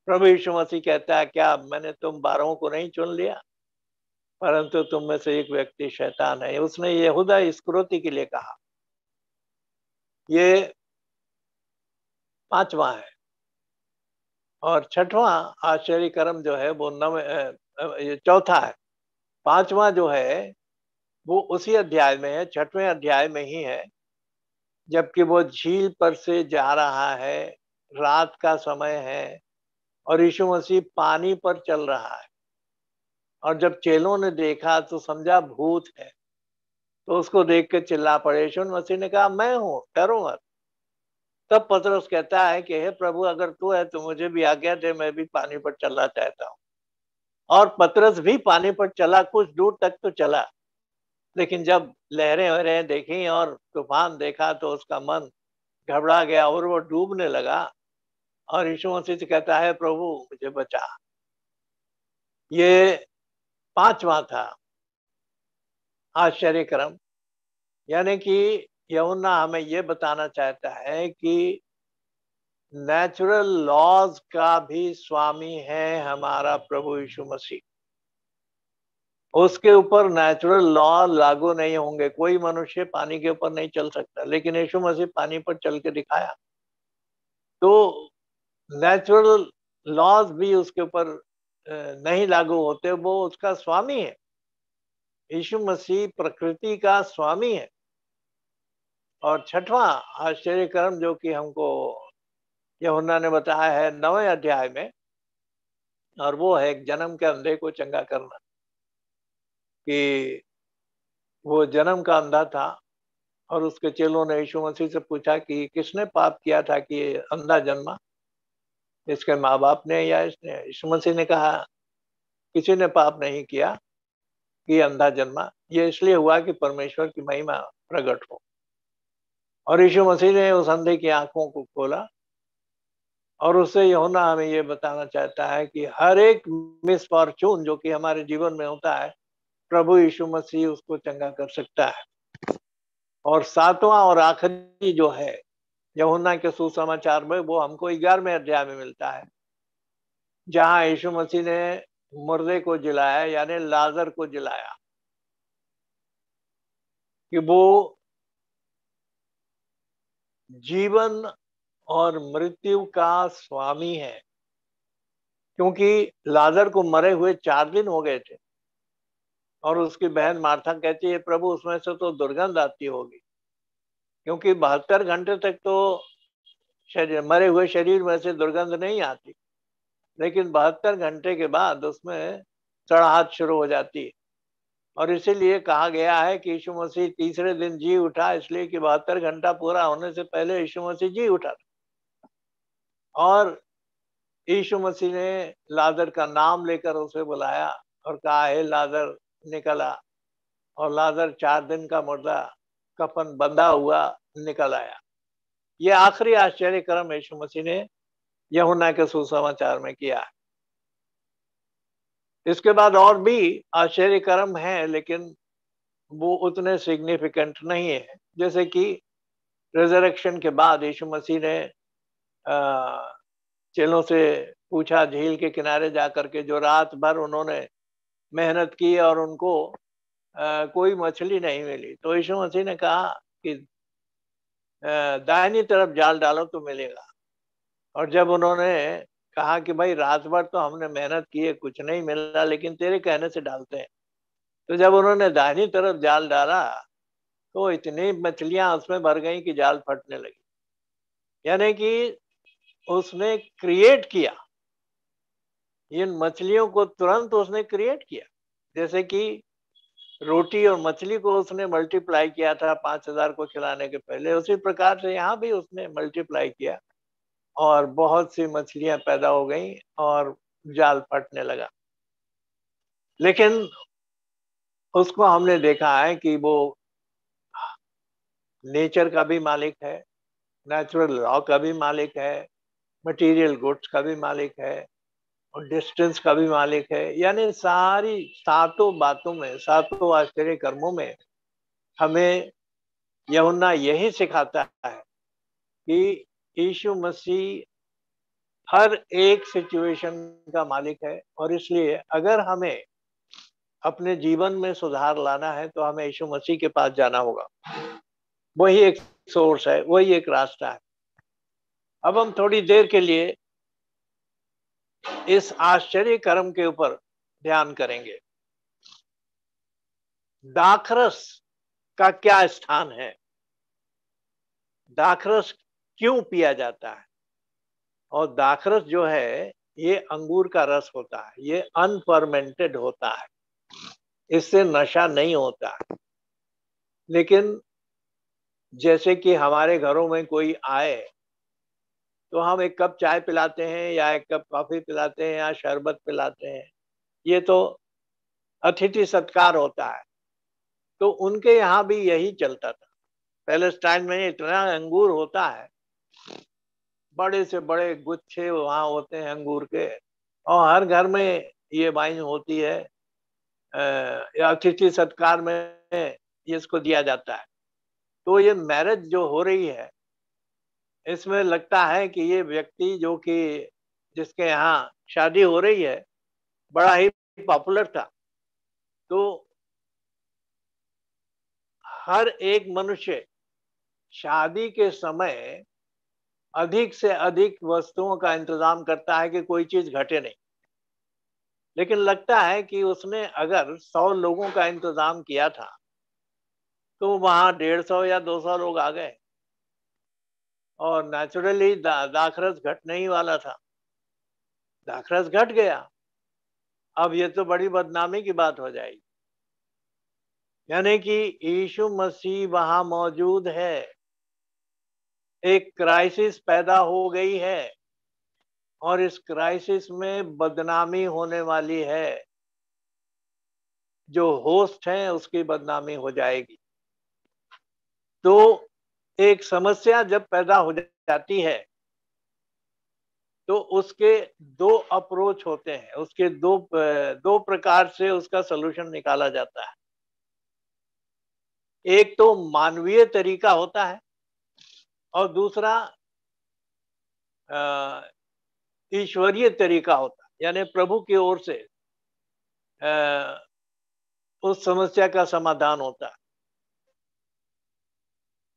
प्रभु यीशु मसीह कहता है क्या मैंने तुम 12 को नहीं चुन लिया? परंतु तुम में से एक व्यक्ति शैतान है। उसने यहूदा इस्करियोती के लिए कहा। ये 5वां है। और 6वां आश्चर्य कर्म जो है वो ये चौथा है। 5वां जो है वो उसी अध्याय में है, 6वें अध्याय में ही है। जबकि वो झील पर से जा रहा है, रात का समय है और यीशु मसीह पानी पर चल रहा है। और जब चेलों ने देखा तो समझा भूत है, तो उसको देख के चिल्ला पड़े। यीशु मसीह ने कहा मैं हूं, डरो मत। तब पतरस कहता है कि हे प्रभु, अगर तू है तो मुझे भी आज्ञा दे, मैं भी पानी पर चलना चाहता हूं। और पतरस भी पानी पर चला, कुछ दूर तक तो चला। लेकिन जब लहरें वहरें देखी और तूफान देखा तो उसका मन घबरा गया और वो डूबने लगा। और यीशु मसीह से कहता है प्रभु मुझे बचा। ये 5वां था आश्चर्य कर्म। यानी कि यूहन्ना हमें ये बताना चाहता है कि नेचुरल लॉज का भी स्वामी है हमारा प्रभु यीशु मसीह। उसके ऊपर नेचुरल लॉ लागू नहीं होंगे। कोई मनुष्य पानी के ऊपर नहीं चल सकता, लेकिन यीशु मसीह पानी पर चल के दिखाया। तो नेचुरल लॉज भी उसके ऊपर नहीं लागू होते। वो उसका स्वामी है। यीशु मसीह प्रकृति का स्वामी है। और 6वां आश्चर्य कर्म जो कि हमको यूहन्ना ने बताया है 9वें अध्याय में, और वो है एक जन्म के अंधे को चंगा करना। कि वो जन्म का अंधा था और उसके चेलों ने यीशु मसीह से पूछा कि किसने पाप किया था कि ये अंधा जन्मा, इसके माँ बाप ने या इसने? यीशु मसीह ने कहा किसी ने पाप नहीं किया कि अंधा जन्मा, ये इसलिए हुआ कि परमेश्वर की महिमा प्रकट हो। और यीशु मसीह ने उस अंधे की आंखों को खोला। और उससे यूहन्ना हमें ये बताना चाहता है कि हर एक मिसफॉर्चून जो कि हमारे जीवन में होता है, प्रभु यीशु मसीह उसको चंगा कर सकता है। और सातवां और आखिरी जो है यूहन्ना के सुसमाचार में, वो हमको 11वें अध्याय में मिलता है, जहां यीशु मसीह ने मुर्दे को जिलाया, यानी लाजर को जिलाया, कि वो जीवन और मृत्यु का स्वामी है। क्योंकि लाजर को मरे हुए 4 दिन हो गए थे और उसकी बहन मार्था कहती है प्रभु उसमें से तो दुर्गंध आती होगी, क्योंकि 72 घंटे तक तो शरीर, मरे हुए शरीर में से दुर्गंध नहीं आती, लेकिन 72 घंटे के बाद उसमें सड़ाहट शुरू हो जाती है। और इसीलिए कहा गया है कि यीशु मसीह तीसरे दिन जी उठा, इसलिए कि 72 घंटा पूरा होने से पहले यीशु मसीह जी उठा। और यीशु मसीह ने लाजर का नाम लेकर उसे बुलाया और कहा हे लाजर निकल आ। और लाजर 4 दिन का मुर्दा कफन बंधा हुआ निकल आया। ये आखिरी आश्चर्य कर्म यीशु मसीह ने यूहन्ना के सुसमाचार में किया है। इसके बाद और भी आश्चर्य कर्म है, लेकिन वो उतने सिग्निफिकेंट नहीं है। जैसे कि रिजरेक्शन के बाद यीशु मसीह ने चेलों से पूछा झील के किनारे जाकर के, जो रात भर उन्होंने मेहनत की और उनको कोई मछली नहीं मिली, तो यीशु मसीह ने कहा कि दाहिनी तरफ जाल डालो तो मिलेगा। और जब उन्होंने कहा कि भाई रात भर तो हमने मेहनत की है, कुछ नहीं मिला, लेकिन तेरे कहने से डालते हैं, तो जब उन्होंने दाहिनी तरफ जाल डाला तो इतनी मछलियां उसमें भर गई कि जाल फटने लगी। यानी कि उसने क्रिएट किया, इन मछलियों को तुरंत उसने क्रिएट किया। जैसे कि रोटी और मछली को उसने मल्टीप्लाई किया था 5000 को खिलाने के पहले, उसी प्रकार से यहाँ भी उसने मल्टीप्लाई किया और बहुत सी मछलियां पैदा हो गई और जाल फटने लगा। लेकिन उसको हमने देखा है कि वो नेचर का भी मालिक है, नेचुरल लॉ का भी मालिक है, मटेरियल गुड्स का भी मालिक है और डिस्टेंस का भी मालिक है। यानी सारी सातों बातों में, सातों आश्चर्य कर्मों में हमें यूहन्ना यही सिखाता है कि यीशु मसीह हर एक सिचुएशन का मालिक है। और इसलिए अगर हमें अपने जीवन में सुधार लाना है तो हमें यीशु मसीह के पास जाना होगा। वही एक सोर्स है, वही एक रास्ता है। अब हम थोड़ी देर के लिए इस आश्चर्य कर्म के ऊपर ध्यान करेंगे। दाखरस का क्या स्थान है? दाखरस क्यों पिया जाता है? और दाखरस जो है ये अंगूर का रस होता है, ये अनफर्मेंटेड होता है, इससे नशा नहीं होता है। लेकिन जैसे कि हमारे घरों में कोई आए तो हम एक कप चाय पिलाते हैं या एक कप कॉफी पिलाते हैं या शरबत पिलाते हैं, ये तो अतिथि सत्कार होता है। तो उनके यहाँ भी यही चलता था। पैलेस्टाइन में इतना अंगूर होता है, बड़े से बड़े गुच्छे वहां होते हैं अंगूर के, और हर घर में ये वाइन होती है। या अतिथि सत्कार में इसको दिया जाता है। तो ये मैरिज जो हो रही है, इसमें लगता है कि ये व्यक्ति जो कि जिसके यहाँ शादी हो रही है बड़ा ही पॉपुलर था। तो हर एक मनुष्य शादी के समय अधिक से अधिक वस्तुओं का इंतजाम करता है कि कोई चीज घटे नहीं। लेकिन लगता है कि उसने अगर 100 लोगों का इंतजाम किया था तो वहां 150 या 200 लोग आ गए और नेचुरली दाखरस घटने ही वाला था, दाखरस घट गया। अब ये तो बड़ी बदनामी की बात हो जाएगी। यानी कि यीशु मसीह वहां मौजूद है। एक क्राइसिस पैदा हो गई है और इस क्राइसिस में बदनामी होने वाली है। जो होस्ट है उसकी बदनामी हो जाएगी। तो एक समस्या जब पैदा हो जाती है तो उसके दो अप्रोच होते हैं, उसके दो प्रकार से उसका सलूशन निकाला जाता है। एक तो मानवीय तरीका होता है और दूसरा ईश्वरीय तरीका होता है, यानी प्रभु की ओर से उस समस्या का समाधान होता है।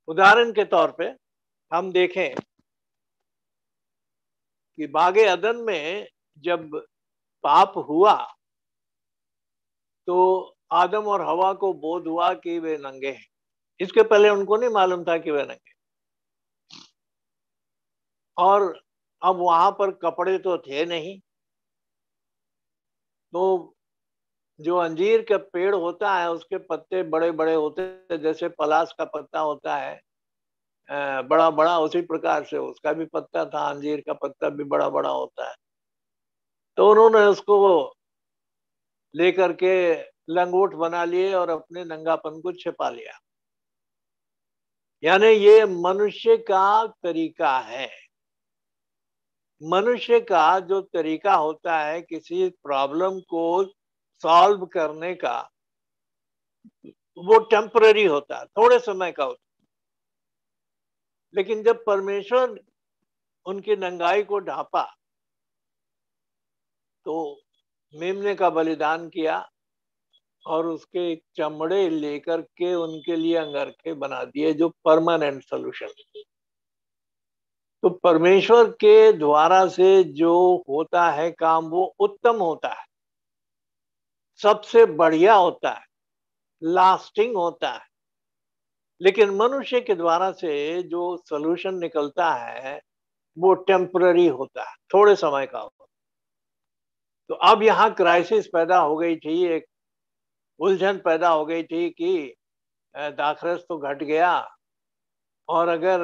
उदाहरण के तौर पे हम देखें कि बागे अदन में जब पाप हुआ तो आदम और हवा को बोध हुआ कि वे नंगे हैं। इसके पहले उनको नहीं मालूम था कि वे नंगे। और अब वहां पर कपड़े तो थे नहीं, तो जो अंजीर का पेड़ होता है उसके पत्ते बड़े बड़े होते हैं, जैसे पलाश का पत्ता होता है बड़ा बड़ा, उसी प्रकार से उसका भी पत्ता था। अंजीर का पत्ता भी बड़ा बड़ा होता है। तो उन्होंने उसको लेकर के लंगोट बना लिए और अपने नंगापन को छिपा लिया। यानी ये मनुष्य का तरीका है। मनुष्य का जो तरीका होता है किसी प्रॉब्लम को सॉल्व करने का, वो टेम्पररी होता है, थोड़े समय का होता है। लेकिन जब परमेश्वर उनकी नंगाई को ढांपा तो मेमने का बलिदान किया और उसके चमड़े लेकर के उनके लिए अंगरखे बना दिए, जो परमानेंट सोल्यूशन। तो परमेश्वर के द्वारा से जो होता है काम वो उत्तम होता है, सबसे बढ़िया होता है, लास्टिंग होता है। लेकिन मनुष्य के द्वारा से जो सोल्यूशन निकलता है वो टेम्पररी होता है, थोड़े समय का होता है। तो अब यहाँ क्राइसिस पैदा हो गई थी, एक उलझन पैदा हो गई थी कि दाखरस तो घट गया, और अगर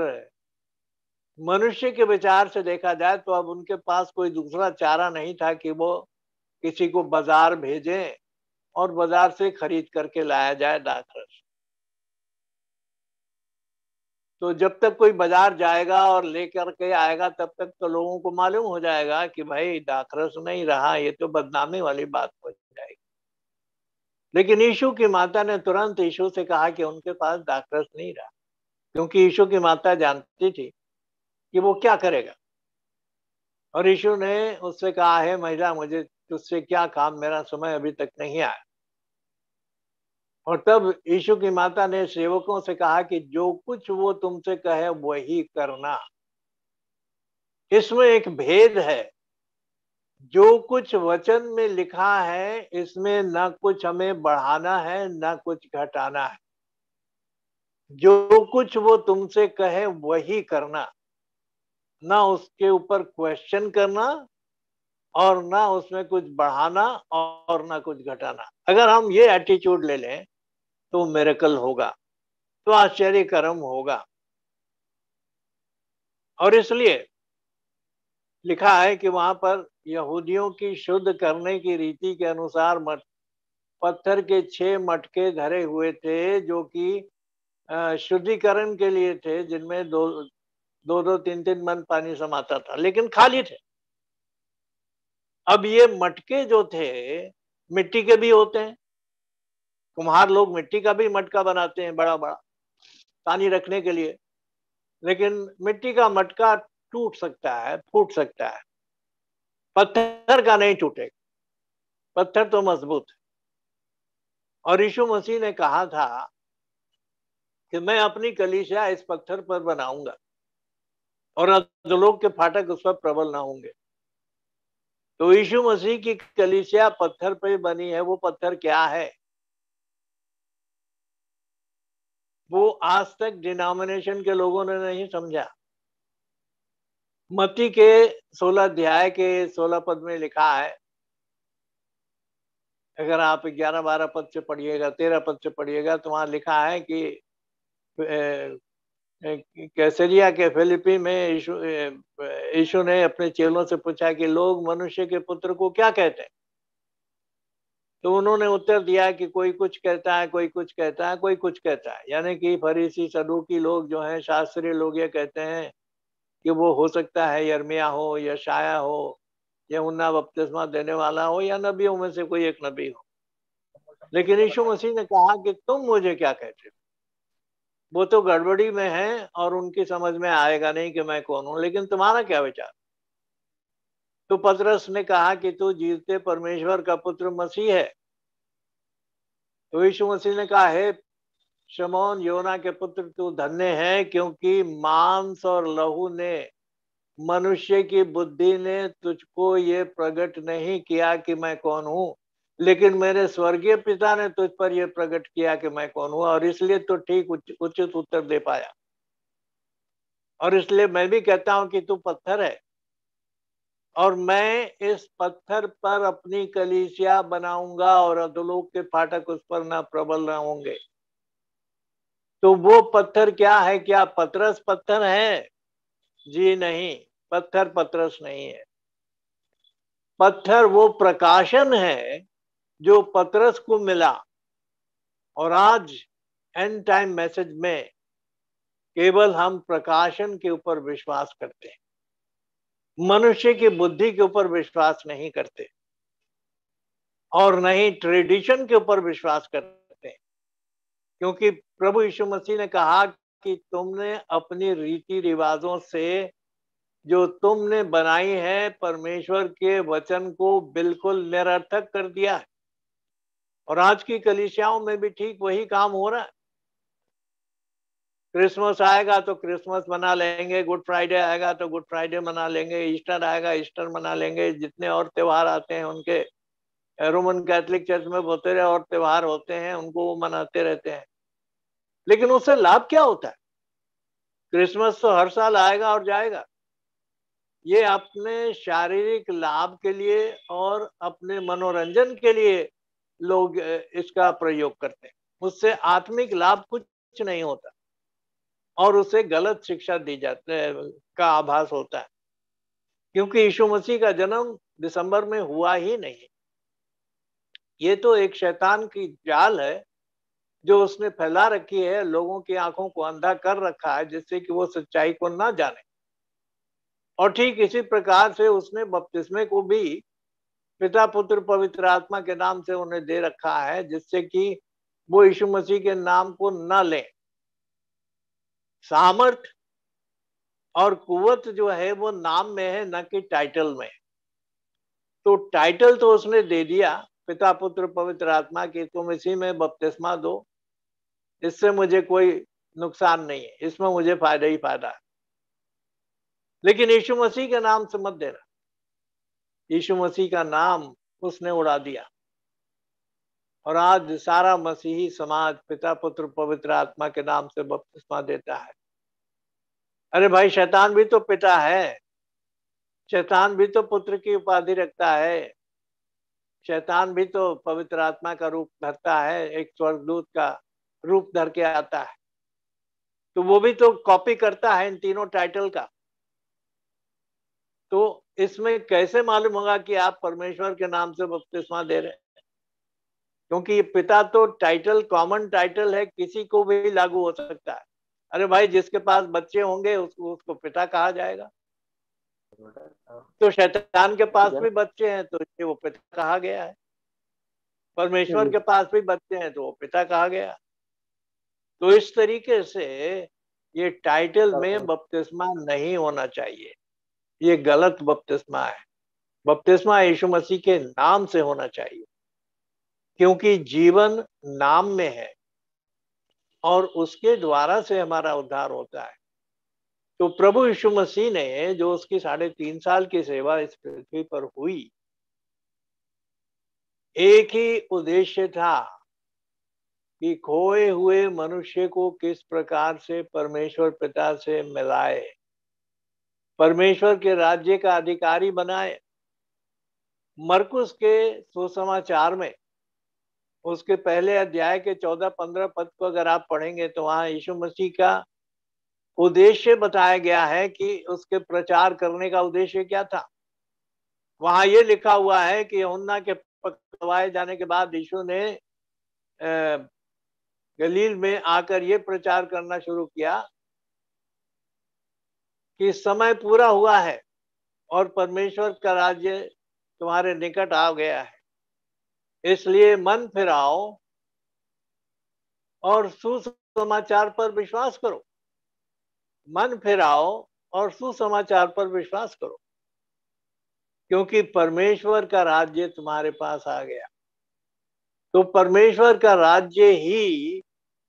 मनुष्य के विचार से देखा जाए तो अब उनके पास कोई दूसरा चारा नहीं था कि वो किसी को बाजार भेजें और बाजार से खरीद करके लाया जाए दाखरस। तो जब तक कोई बाजार जाएगा और लेकर के आएगा तब तक तो लोगों को मालूम हो जाएगा कि भाई दाखरस नहीं रहा, ये तो बदनामी वाली बात हो जाएगी। लेकिन यीशु की माता ने तुरंत यीशु से कहा कि उनके पास दाखरस नहीं रहा, क्योंकि यीशु की माता जानती थी कि वो क्या करेगा। और यीशु ने उससे कहा, है महिला, मुझे तुझसे क्या काम, मेरा समय अभी तक नहीं आया। और तब यीशु की माता ने सेवकों से कहा कि जो कुछ वो तुमसे कहे वही करना। इसमें एक भेद है। जो कुछ वचन में लिखा है इसमें न कुछ हमें बढ़ाना है न कुछ घटाना है। जो कुछ वो तुमसे कहे वही करना, ना उसके ऊपर क्वेश्चन करना और ना उसमें कुछ बढ़ाना और ना कुछ घटाना। अगर हम ये एटीट्यूड ले लें तो मिरेकल होगा, तो आश्चर्य कर्म होगा। और इसलिए लिखा है कि वहां पर यहूदियों की शुद्ध करने की रीति के अनुसार पत्थर के 6 मटके धरे हुए थे, जो कि शुद्धिकरण के लिए थे, जिनमें दो दो दो तीन तीन मन पानी समाता था, लेकिन खाली थे। अब ये मटके जो थे मिट्टी के भी होते हैं। कुम्हार लोग मिट्टी का भी मटका बनाते हैं, बड़ा बड़ा पानी रखने के लिए। लेकिन मिट्टी का मटका टूट सकता है, फूट सकता है, पत्थर का नहीं टूटेगा। पत्थर तो मजबूत है। और यीशु मसीह ने कहा था कि मैं अपनी कलीसिया इस पत्थर पर बनाऊंगा और अधोलोक के फाटक उस पर प्रबल ना होंगे। तो यीशु मसीह की कलीसिया पत्थर पर बनी है। वो पत्थर क्या है? वो आज तक डिनोमिनेशन के लोगों ने नहीं समझा। मत्ती के 16 अध्याय के 16 पद में लिखा है अगर आप 11-12 पद से पढ़िएगा, 13 पद से पढ़िएगा, तो वहां लिखा है कि कैसरिया के फिलिपी में यीशु ने अपने चेलों से पूछा कि लोग मनुष्य के पुत्र को क्या कहते हैं। तो उन्होंने उत्तर दिया कि कोई कुछ कहता है, कोई कुछ कहता है, कोई कुछ कहता है। यानी कि फरीसी सदूकी लोग जो हैं, शास्त्रीय लोग, ये कहते हैं कि वो हो सकता है यिर्मयाह हो, यशायाह हो, यूहन्ना बपतिस्मा देने वाला हो, या नबियों में से कोई एक नबी हो। लेकिन यीशु मसीह ने कहा कि तुम मुझे क्या कहते हो। वो तो गड़बड़ी में है और उनकी समझ में आएगा नहीं कि मैं कौन हूं, लेकिन तुम्हारा क्या विचार। तो पतरस ने कहा कि तू जीवते परमेश्वर का पुत्र मसीह है। तो यीशु मसीह ने कहा, हे शमौन योना के पुत्र, तू धन्य है, क्योंकि मांस और लहू ने, मनुष्य की बुद्धि ने तुझको ये प्रकट नहीं किया कि मैं कौन हूं, लेकिन मेरे स्वर्गीय पिता ने तुझ पर यह प्रकट किया कि मैं कौन हूं। और इसलिए तो ठीक उचित उत्तर दे पाया। और इसलिए मैं भी कहता हूं कि तू पत्थर है, और मैं इस पत्थर पर अपनी कलीसिया बनाऊंगा, और अधोलोक के फाटक उस पर ना प्रबल ना होंगे। तो वो पत्थर क्या है? क्या पतरस पत्थर है? जी नहीं, पत्थर पतरस नहीं है। पत्थर वो प्रकाशन है जो पतरस को मिला। और आज एंड टाइम मैसेज में केवल हम प्रकाशन के ऊपर विश्वास करते हैं, मनुष्य की बुद्धि के ऊपर विश्वास नहीं करते, और नहीं ट्रेडिशन के ऊपर विश्वास करते हैं। क्योंकि प्रभु यीशु मसीह ने कहा कि तुमने अपनी रीति रिवाजों से जो तुमने बनाई है, परमेश्वर के वचन को बिल्कुल निरर्थक कर दिया है। और आज की कलीसियाओं में भी ठीक वही काम हो रहा है। क्रिसमस आएगा तो क्रिसमस मना लेंगे, गुड फ्राइडे आएगा तो गुड फ्राइडे मना लेंगे, ईस्टर आएगा ईस्टर मना लेंगे, जितने और त्योहार आते हैं उनके, रोमन कैथोलिक चर्च में बहुत सारे और त्योहार होते हैं, उनको वो मनाते रहते हैं। लेकिन उससे लाभ क्या होता है? क्रिसमस तो हर साल आएगा और जाएगा। ये अपने शारीरिक लाभ के लिए और अपने मनोरंजन के लिए लोग इसका प्रयोग करते हैं। उससे आत्मिक लाभ कुछ नहीं होता, और उसे गलत शिक्षा दी जाती है का आभास होता है। क्योंकि यीशु मसीह का जन्म दिसंबर में हुआ ही नहीं। ये तो एक शैतान की जाल है जो उसने फैला रखी है, लोगों की आंखों को अंधा कर रखा है, जिससे कि वो सच्चाई को ना जाने। और ठीक इसी प्रकार से उसने बपतिस्मे को भी पिता पुत्र पवित्र आत्मा के नाम से उन्हें दे रखा है, जिससे कि वो यीशु मसीह के नाम को न लें। सामर्थ और कुवत जो है वो नाम में है, न कि टाइटल में। तो टाइटल तो उसने दे दिया, पिता पुत्र पवित्र आत्मा की, तुम इसी में बपतिस्मा दो, इससे मुझे कोई नुकसान नहीं है, इसमें मुझे फायदा ही फायदा है। लेकिन यीशु मसीह के नाम से मत देना। यीशु मसीह का नाम उसने उड़ा दिया, और आज सारा मसीही समाज पिता पुत्र पवित्र आत्मा के नाम से बपतिस्मा देता है। अरे भाई, शैतान भी तो पिता है, शैतान भी तो पुत्र की उपाधि रखता है, शैतान भी तो पवित्र आत्मा का रूप धरता है, एक स्वर्गदूत का रूप धर के आता है। तो वो भी तो कॉपी करता है इन तीनों टाइटल का। तो इसमें कैसे मालूम होगा कि आप परमेश्वर के नाम से बपतिस्मा दे रहे हैं? क्योंकि ये पिता तो टाइटल कॉमन टाइटल है, किसी को भी लागू हो सकता है। अरे भाई, जिसके पास बच्चे होंगे उसको पिता कहा जाएगा। तो शैतान के पास भी बच्चे हैं तो इसलिए वो पिता कहा गया है। परमेश्वर के पास भी बच्चे हैं तो वो पिता कहा गया। तो इस तरीके से ये टाइटल में बपतिस्मा नहीं होना चाहिए, ये गलत बपतिस्मा है। बपतिस्मा यीशु मसीह के नाम से होना चाहिए, क्योंकि जीवन नाम में है, और उसके द्वारा से हमारा उद्धार होता है। तो प्रभु यीशु मसीह ने जो उसकी 3.5 साल की सेवा इस पृथ्वी पर हुई, एक ही उद्देश्य था कि खोए हुए मनुष्य को किस प्रकार से परमेश्वर पिता से मिलाए, परमेश्वर के राज्य का अधिकारी बनाए। मरकुस के सुसमाचार में उसके पहले अध्याय के 14-15 पद को अगर आप पढ़ेंगे तो वहां यीशु मसीह का उद्देश्य बताया गया है कि उसके प्रचार करने का उद्देश्य क्या था। वहां ये लिखा हुआ है कि यूहन्ना के पकड़वाए जाने के बाद यीशु ने गलील में आकर ये प्रचार करना शुरू किया कि समय पूरा हुआ है और परमेश्वर का राज्य तुम्हारे निकट आ गया है, इसलिए मन फिराओ और सुसमाचार पर विश्वास करो। मन फिराओ और सुसमाचार पर विश्वास करो, क्योंकि परमेश्वर का राज्य तुम्हारे पास आ गया। तो परमेश्वर का राज्य ही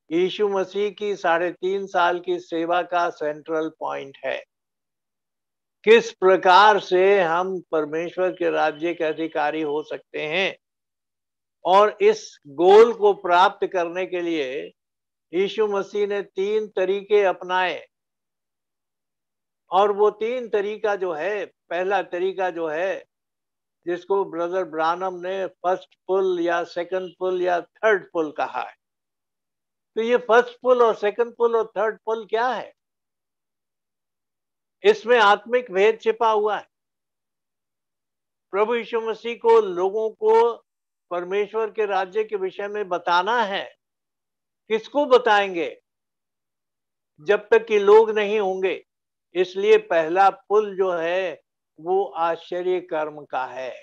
यीशु मसीह की 3.5 साल की सेवा का सेंट्रल पॉइंट है। किस प्रकार से हम परमेश्वर के राज्य के अधिकारी हो सकते हैं, और इस गोल को प्राप्त करने के लिए यीशु मसीह ने 3 तरीके अपनाए। और वो 3 तरीका जो है, पहला तरीका जो है जिसको ब्रदर ब्रानम ने फर्स्ट पुल या सेकंड पुल या थर्ड पुल कहा है। तो ये फर्स्ट पुल और सेकंड पुल और थर्ड पुल क्या है? इसमें आत्मिक भेद छिपा हुआ है। प्रभु यीशु मसीह को लोगों को परमेश्वर के राज्य के विषय में बताना है। किसको बताएंगे? जब तक कि लोग नहीं होंगे। इसलिए पहला पुल जो है वो आश्चर्य कर्म का है।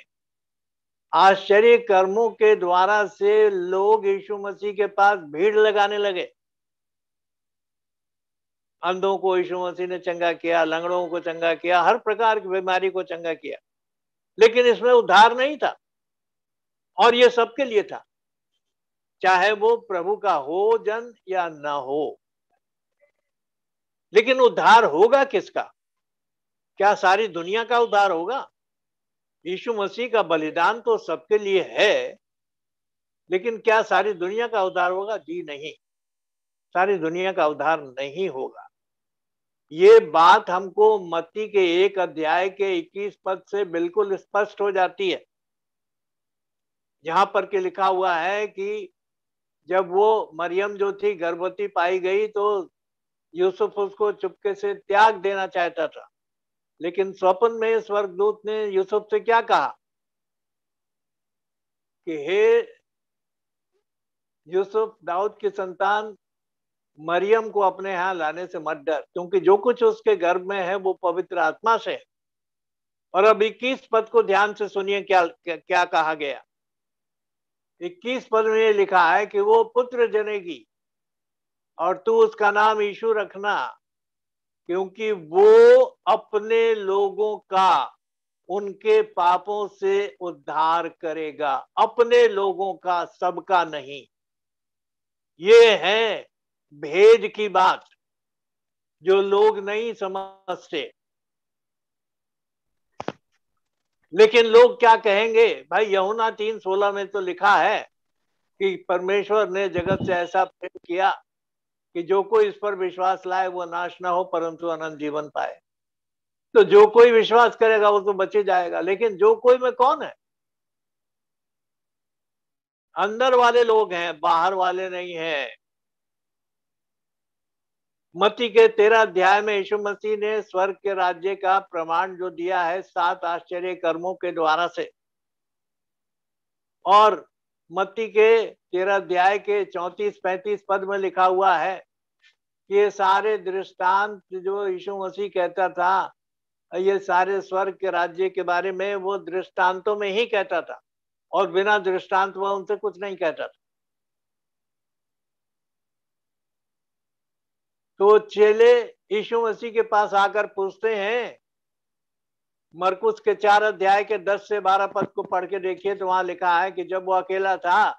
आश्चर्य कर्मों के द्वारा से लोग यीशु मसीह के पास भीड़ लगाने लगे। अंधों को यीशु मसीह ने चंगा किया, लंगड़ों को चंगा किया, हर प्रकार की बीमारी को चंगा किया, लेकिन इसमें उद्धार नहीं था। और ये सबके लिए था, चाहे वो प्रभु का हो जन या ना हो। लेकिन उद्धार होगा किसका? क्या सारी दुनिया का उद्धार होगा? यीशु मसीह का बलिदान तो सबके लिए है, लेकिन क्या सारी दुनिया का उद्धार होगा? जी नहीं, सारी दुनिया का उद्धार नहीं होगा। ये बात हमको मत्ती के 1 अध्याय के 21 पद से बिल्कुल स्पष्ट हो जाती है, जहां पर के लिखा हुआ है कि जब वो मरियम जो थी गर्भवती पाई गई तो यूसुफ उसको चुपके से त्याग देना चाहता था, लेकिन स्वप्न में स्वर्गदूत ने यूसुफ से क्या कहा कि हे यूसुफ, दाऊद की संतान, मरियम को अपने यहाँ लाने से मत डर, क्योंकि जो कुछ उसके गर्भ में है वो पवित्र आत्मा से है। और अब 21 पद को ध्यान से सुनिए, क्या कहा गया। 21 पद में लिखा है कि वो पुत्र जनेगी और तू उसका नाम यीशु रखना, क्योंकि वो अपने लोगों का उनके पापों से उद्धार करेगा। अपने लोगों का, सबका नहीं। ये है भेद की बात जो लोग नहीं समझते। लेकिन लोग क्या कहेंगे? भाई यूहन्ना 3:16 में तो लिखा है कि परमेश्वर ने जगत से ऐसा प्रेम किया कि जो कोई इस पर विश्वास लाए वो नाश ना हो परंतु अनंत जीवन पाए। तो जो कोई विश्वास करेगा वो तो बचे जाएगा, लेकिन जो कोई में कौन है? अंदर वाले लोग हैं, बाहर वाले नहीं हैं। मत्ती के 13 अध्याय में यीशु मसीह ने स्वर्ग के राज्य का प्रमाण जो दिया है 7 आश्चर्य कर्मों के द्वारा से, और मत्ती के 13 अध्याय के 34-35 पद में लिखा हुआ है कि ये सारे दृष्टांत जो यीशु मसीह कहता था, ये सारे स्वर्ग के राज्य के बारे में वो दृष्टांतों में ही कहता था, और बिना दृष्टांत वह उनसे कुछ नहीं कहता था। तो चेले यीशु मसीह के पास आकर पूछते हैं, मरकुस के 4 अध्याय के 10 से 12 पद को पढ़ के देखिए, तो वहां लिखा है कि जब वो अकेला था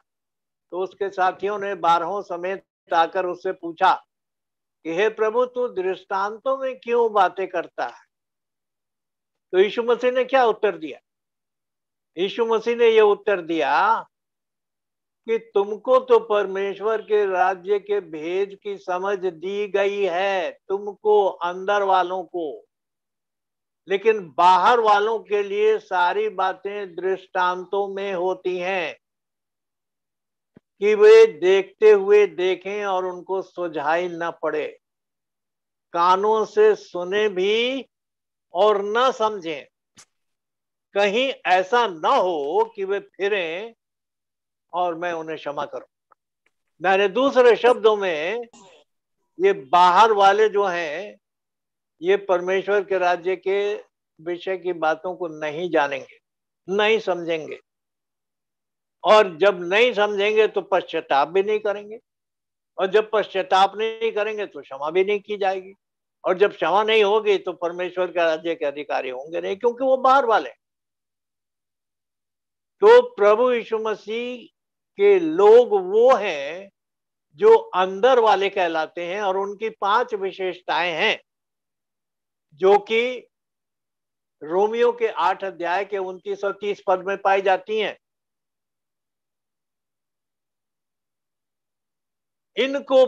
तो उसके साथियों ने 12 समेत आकर उससे पूछा कि हे प्रभु, तू दृष्टांतों में क्यों बातें करता है? तो यीशु मसीह ने क्या उत्तर दिया? यीशु मसीह ने यह उत्तर दिया कि तुमको तो परमेश्वर के राज्य के भेद की समझ दी गई है, तुमको अंदर वालों को, लेकिन बाहर वालों के लिए सारी बातें दृष्टांतों में होती हैं। कि वे देखते हुए देखें और उनको सुझाई न पड़े, कानों से सुने भी और न समझें, कहीं ऐसा न हो कि वे फिरें और मैं उन्हें क्षमा करूं। मैंने दूसरे शब्दों में, ये बाहर वाले जो हैं, ये परमेश्वर के राज्य के विषय की बातों को नहीं जानेंगे, नहीं समझेंगे, और जब नहीं समझेंगे तो पश्चाताप भी नहीं करेंगे, और जब पश्चाताप नहीं करेंगे तो क्षमा भी नहीं की जाएगी, और जब क्षमा नहीं होगी तो परमेश्वर के राज्य के अधिकारी होंगे नहीं, क्योंकि वो बाहर वाले। तो प्रभु यीशु मसीह के लोग वो हैं जो अंदर वाले कहलाते हैं, और उनकी 5 विशेषताएं हैं जो कि रोमियो के 8 अध्याय के 29 और 30 पद में पाई जाती हैं। इनको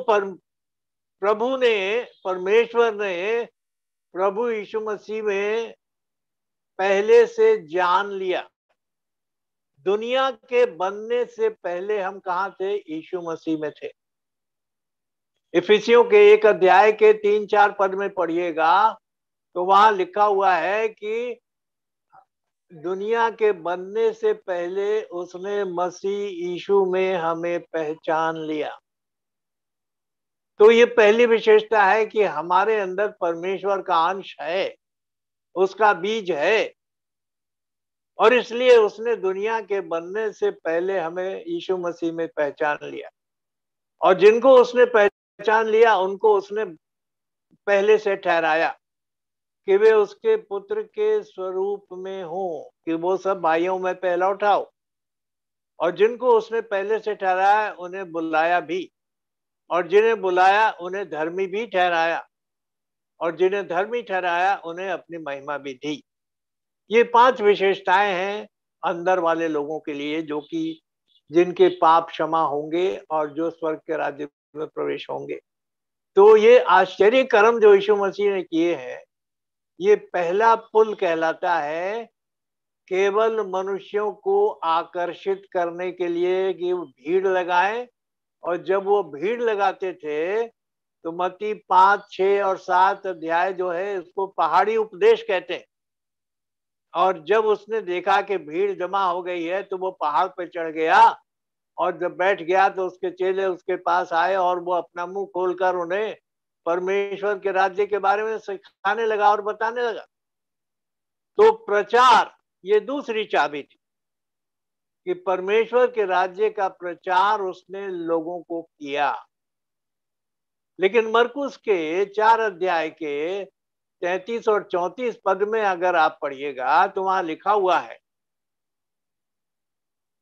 प्रभु ने, परमेश्वर ने प्रभु यीशु मसीह में पहले से जान लिया। दुनिया के बनने से पहले हम कहां थे? यीशु मसीह में थे। इफिसियों के 1 अध्याय के 3-4 पद में पढ़िएगा तो वहां लिखा हुआ है कि दुनिया के बनने से पहले उसने मसीह यीशु में हमें पहचान लिया। तो ये पहली विशेषता है कि हमारे अंदर परमेश्वर का अंश है, उसका बीज है, और इसलिए उसने दुनिया के बनने से पहले हमें यीशु मसीह में पहचान लिया। और जिनको उसने पहचान लिया उनको उसने पहले से ठहराया कि वे उसके पुत्र के स्वरूप में हो, कि वो सब भाइयों में पहला उठाओ। और जिनको उसने पहले से ठहराया उन्हें बुलाया भी, और जिन्हें बुलाया उन्हें धर्मी भी ठहराया, और जिन्हें धर्मी ठहराया उन्हें अपनी महिमा भी दी। ये 5 विशेषताएं हैं अंदर वाले लोगों के लिए, जो कि जिनके पाप क्षमा होंगे और जो स्वर्ग के राज्य में प्रवेश होंगे। तो ये आश्चर्य कर्म जो यीशु मसीह ने किए हैं, ये पहला पुल कहलाता है, केवल मनुष्यों को आकर्षित करने के लिए कि वो भीड़ लगाएं। और जब वो भीड़ लगाते थे तो मत्ती 5, 6 और 7 अध्याय जो है उसको पहाड़ी उपदेश कहते हैं। और जब उसने देखा कि भीड़ जमा हो गई है तो वो पहाड़ पर चढ़ गया, और जब बैठ गया तो उसके चेले उसके पास आए और वो अपना मुंह खोलकर उन्हें परमेश्वर के राज्य के बारे में सिखाने लगा और बताने लगा। तो प्रचार, ये दूसरी चाबी थी कि परमेश्वर के राज्य का प्रचार उसने लोगों को किया। लेकिन मरकुस के 4 अध्याय के 33 और 34 पद में अगर आप पढ़िएगा तो वहां लिखा हुआ है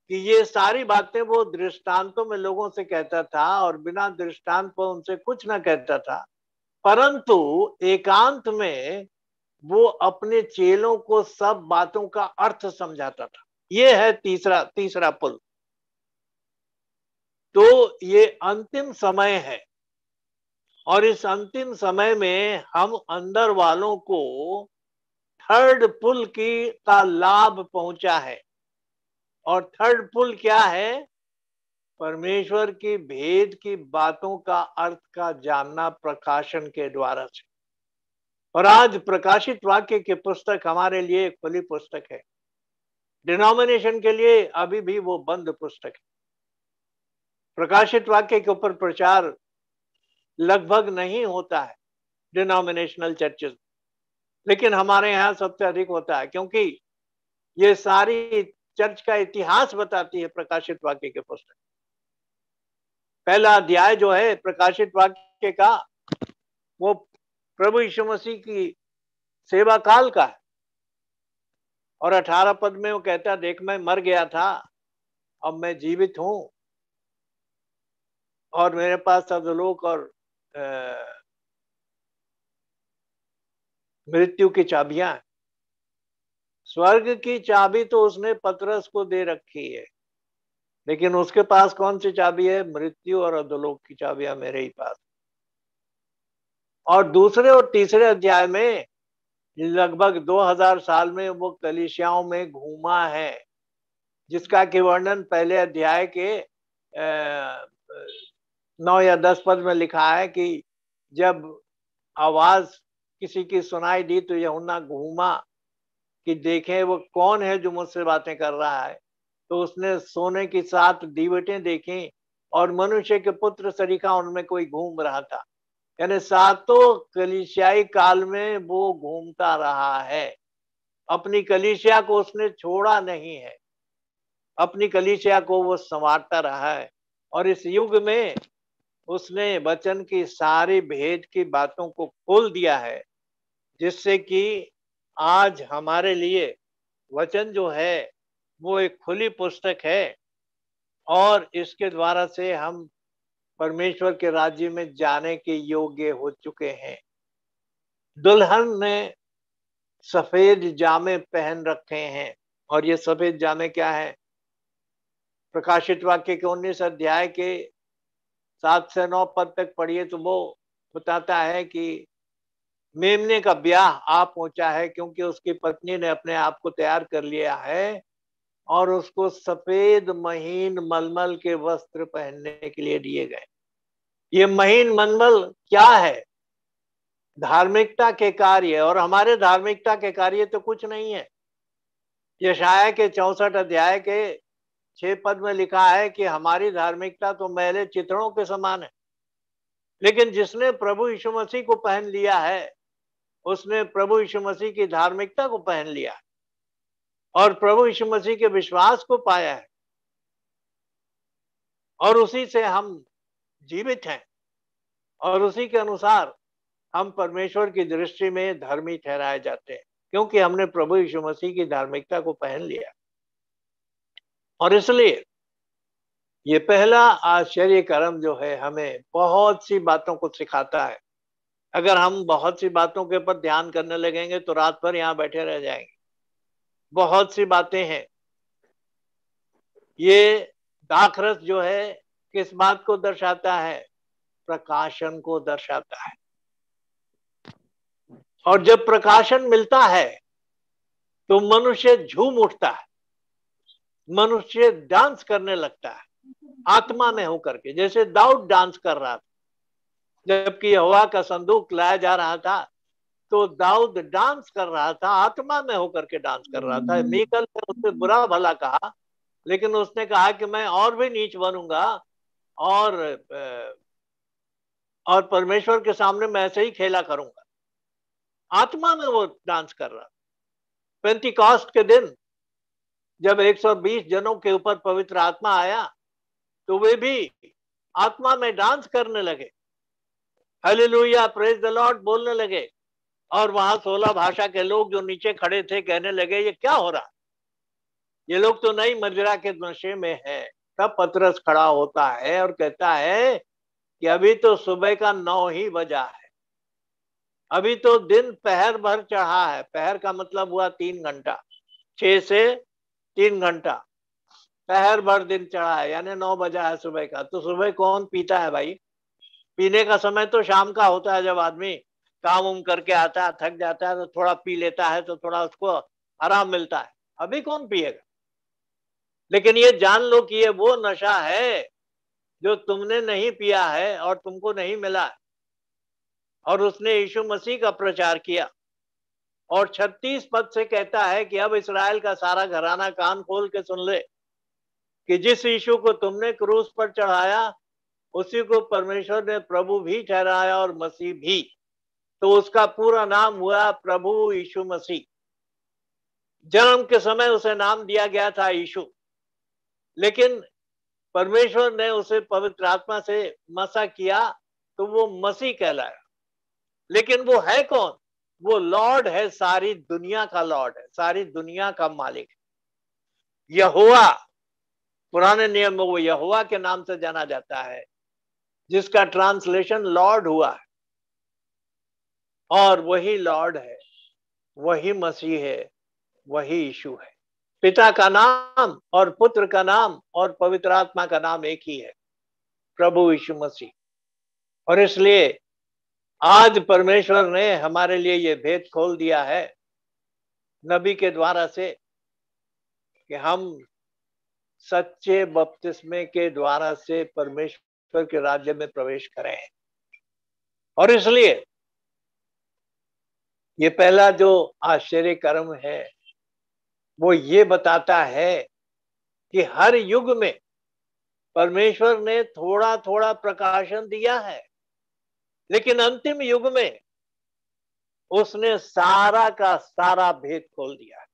कि ये सारी बातें वो दृष्टांतों में लोगों से कहता था, और बिना दृष्टांत पर उनसे कुछ ना कहता था, परंतु एकांत में वो अपने चेलों को सब बातों का अर्थ समझाता था। ये है तीसरा पुल। तो ये अंतिम समय है, और इस अंतिम समय में हम अंदर वालों को थर्ड पुल का लाभ पहुंचा है। और थर्ड पुल क्या है? परमेश्वर की भेद की बातों का अर्थ का जानना प्रकाशन के द्वारा से। और आज प्रकाशित वाक्य की पुस्तक हमारे लिए एक खुली पुस्तक है। डिनोमिनेशन के लिए अभी भी वो बंद पुस्तक है। प्रकाशित वाक्य के ऊपर प्रचार लगभग नहीं होता है डिनोमिनेशनल चर्चेस, लेकिन हमारे यहाँ सबसे अधिक होता है, क्योंकि ये सारी चर्च का इतिहास बताती है प्रकाशित वाक्य की पुस्तक। पहला अध्याय जो है प्रकाशित वाक्य का, वो प्रभु यीशु मसीह की सेवा काल का है। और 18 पद में वो कहता, देख मैं मर गया था, अब मैं जीवित हूं, और मेरे पास अधोलोक और मृत्यु की चाबियां हैं। स्वर्ग की चाबी तो उसने पतरस को दे रखी है, लेकिन उसके पास कौन सी चाबी है? मृत्यु और अधोलोक की चाबियां मेरे ही पास। और दूसरे और तीसरे अध्याय में लगभग 2000 साल में वो कलीसियाओं में घूमा है, जिसका कि वर्णन पहले अध्याय के 9 या 10 पद में लिखा है कि जब आवाज किसी की सुनाई दी तो यूहन्ना घूमा कि देखें वो कौन है जो मुझसे बातें कर रहा है। तो उसने सोने की 7 दीवटें देखी और मनुष्य के पुत्र सरीखा उनमें कोई घूम रहा था। यानी सातों कलीसियाई काल में वो घूमता रहा है। अपनी कलीसिया को उसने छोड़ा नहीं है, अपनी कलीसिया को वो संवारता रहा है। और इस युग में उसने वचन की सारी भेद की बातों को खोल दिया है, जिससे कि आज हमारे लिए वचन जो है वो एक खुली पुस्तक है और इसके द्वारा से हम परमेश्वर के राज्य में जाने के योग्य हो चुके हैं। दुल्हन ने सफेद जामे पहन रखे हैं और ये सफेद जामे क्या है? प्रकाशित वाक्य के 19 अध्याय के 7 से 9 पद तक पढ़िए तो वो बताता है कि मेमने का ब्याह आ पहुंचा है, क्योंकि उसकी पत्नी ने अपने आप को तैयार कर लिया है और उसको सफेद महीन मलमल के वस्त्र पहनने के लिए दिए गए। ये महीन मलमल क्या है? धार्मिकता के कार्य, और हमारे धार्मिकता के कार्य तो कुछ नहीं है। यशाया के 64 अध्याय के 6 पद में लिखा है कि हमारी धार्मिकता तो मैले चित्रों के समान है, लेकिन जिसने प्रभु यीशु मसीह को पहन लिया है उसने प्रभु यीशु मसीह की धार्मिकता को पहन लिया है और प्रभु यीशु मसीह के विश्वास को पाया है और उसी से हम जीवित हैं और उसी के अनुसार हम परमेश्वर की दृष्टि में धर्मी ठहराए जाते हैं, क्योंकि हमने प्रभु यीशु मसीह की धार्मिकता को पहन लिया। और इसलिए ये पहला आश्चर्य कर्म जो है हमें बहुत सी बातों को सिखाता है। अगर हम बहुत सी बातों के ऊपर ध्यान करने लगेंगे तो रात भर यहाँ बैठे रह जाएंगे। बहुत सी बातें हैं। ये दाखरस जो है किस बात को दर्शाता है? प्रकाशन को दर्शाता है। और जब प्रकाशन मिलता है तो मनुष्य झूम उठता है, मनुष्य डांस करने लगता है आत्मा में होकर के, जैसे दाऊद डांस कर रहा था जबकि यहोवा का संदूक लाया जा रहा था। तो दाऊद डांस कर रहा था, आत्मा में होकर के डांस कर रहा था। मीकल ने उससे बुरा भला कहा, लेकिन उसने कहा कि मैं और भी नीच बनूंगा और परमेश्वर के सामने मैं ऐसे ही खेला करूंगा। आत्मा में वो डांस कर रहा। पेंटिकॉस्ट के दिन जब 120 जनों के ऊपर पवित्र आत्मा आया तो वे भी आत्मा में डांस करने लगे, हालेलुया प्रेज द लॉर्ड बोलने लगे। और वहां 16 भाषा के लोग जो नीचे खड़े थे कहने लगे ये क्या हो रहा, ये लोग तो नई मदिरा के नशे में हैं। तब पतरस खड़ा होता है और कहता है कि अभी तो सुबह का 9 ही बजा है, अभी तो दिन पहर भर चढ़ा है। पहर का मतलब हुआ 3 घंटा, 6 से 3 घंटा, पहर भर दिन चढ़ा है, यानी 9 बजा है सुबह का। तो सुबह कौन पीता है भाई? पीने का समय तो शाम का होता है, जब आदमी काम उम करके आता है, थक जाता है तो थोड़ा पी लेता है तो थोड़ा उसको आराम मिलता है। अभी कौन पिएगा? लेकिन ये जान लो कि ये वो नशा है जो तुमने नहीं पिया है और तुमको नहीं मिला। और उसने यीशु मसीह का प्रचार किया और 36 पद से कहता है कि अब इस्राएल का सारा घराना कान खोल के सुन ले कि जिस यीशु को तुमने क्रूस पर चढ़ाया उसी को परमेश्वर ने प्रभु भी ठहराया और मसीह भी। तो उसका पूरा नाम हुआ प्रभु यीशु मसीह। जन्म के समय उसे नाम दिया गया था यीशु, लेकिन परमेश्वर ने उसे पवित्र आत्मा से मसा किया तो वो मसीह कहलाया। लेकिन वो है कौन? वो लॉर्ड है, सारी दुनिया का लॉर्ड है, सारी दुनिया का मालिक है। यहोवा, पुराने नियम में वो यहोवा के नाम से जाना जाता है, जिसका ट्रांसलेशन लॉर्ड हुआ है। और वही लॉर्ड है, वही मसीह है, वही यीशु है। पिता का नाम और पुत्र का नाम और पवित्र आत्मा का नाम एक ही है, प्रभु यीशु मसीह। और इसलिए आज परमेश्वर ने हमारे लिए ये भेद खोल दिया है नबी के द्वारा से कि हम सच्चे बपतिस्मे के द्वारा से परमेश्वर के राज्य में प्रवेश करें। और इसलिए ये पहला जो आश्चर्य कर्म है वो ये बताता है कि हर युग में परमेश्वर ने थोड़ा थोड़ा प्रकाशन दिया है, लेकिन अंतिम युग में उसने सारा का सारा भेद खोल दिया है।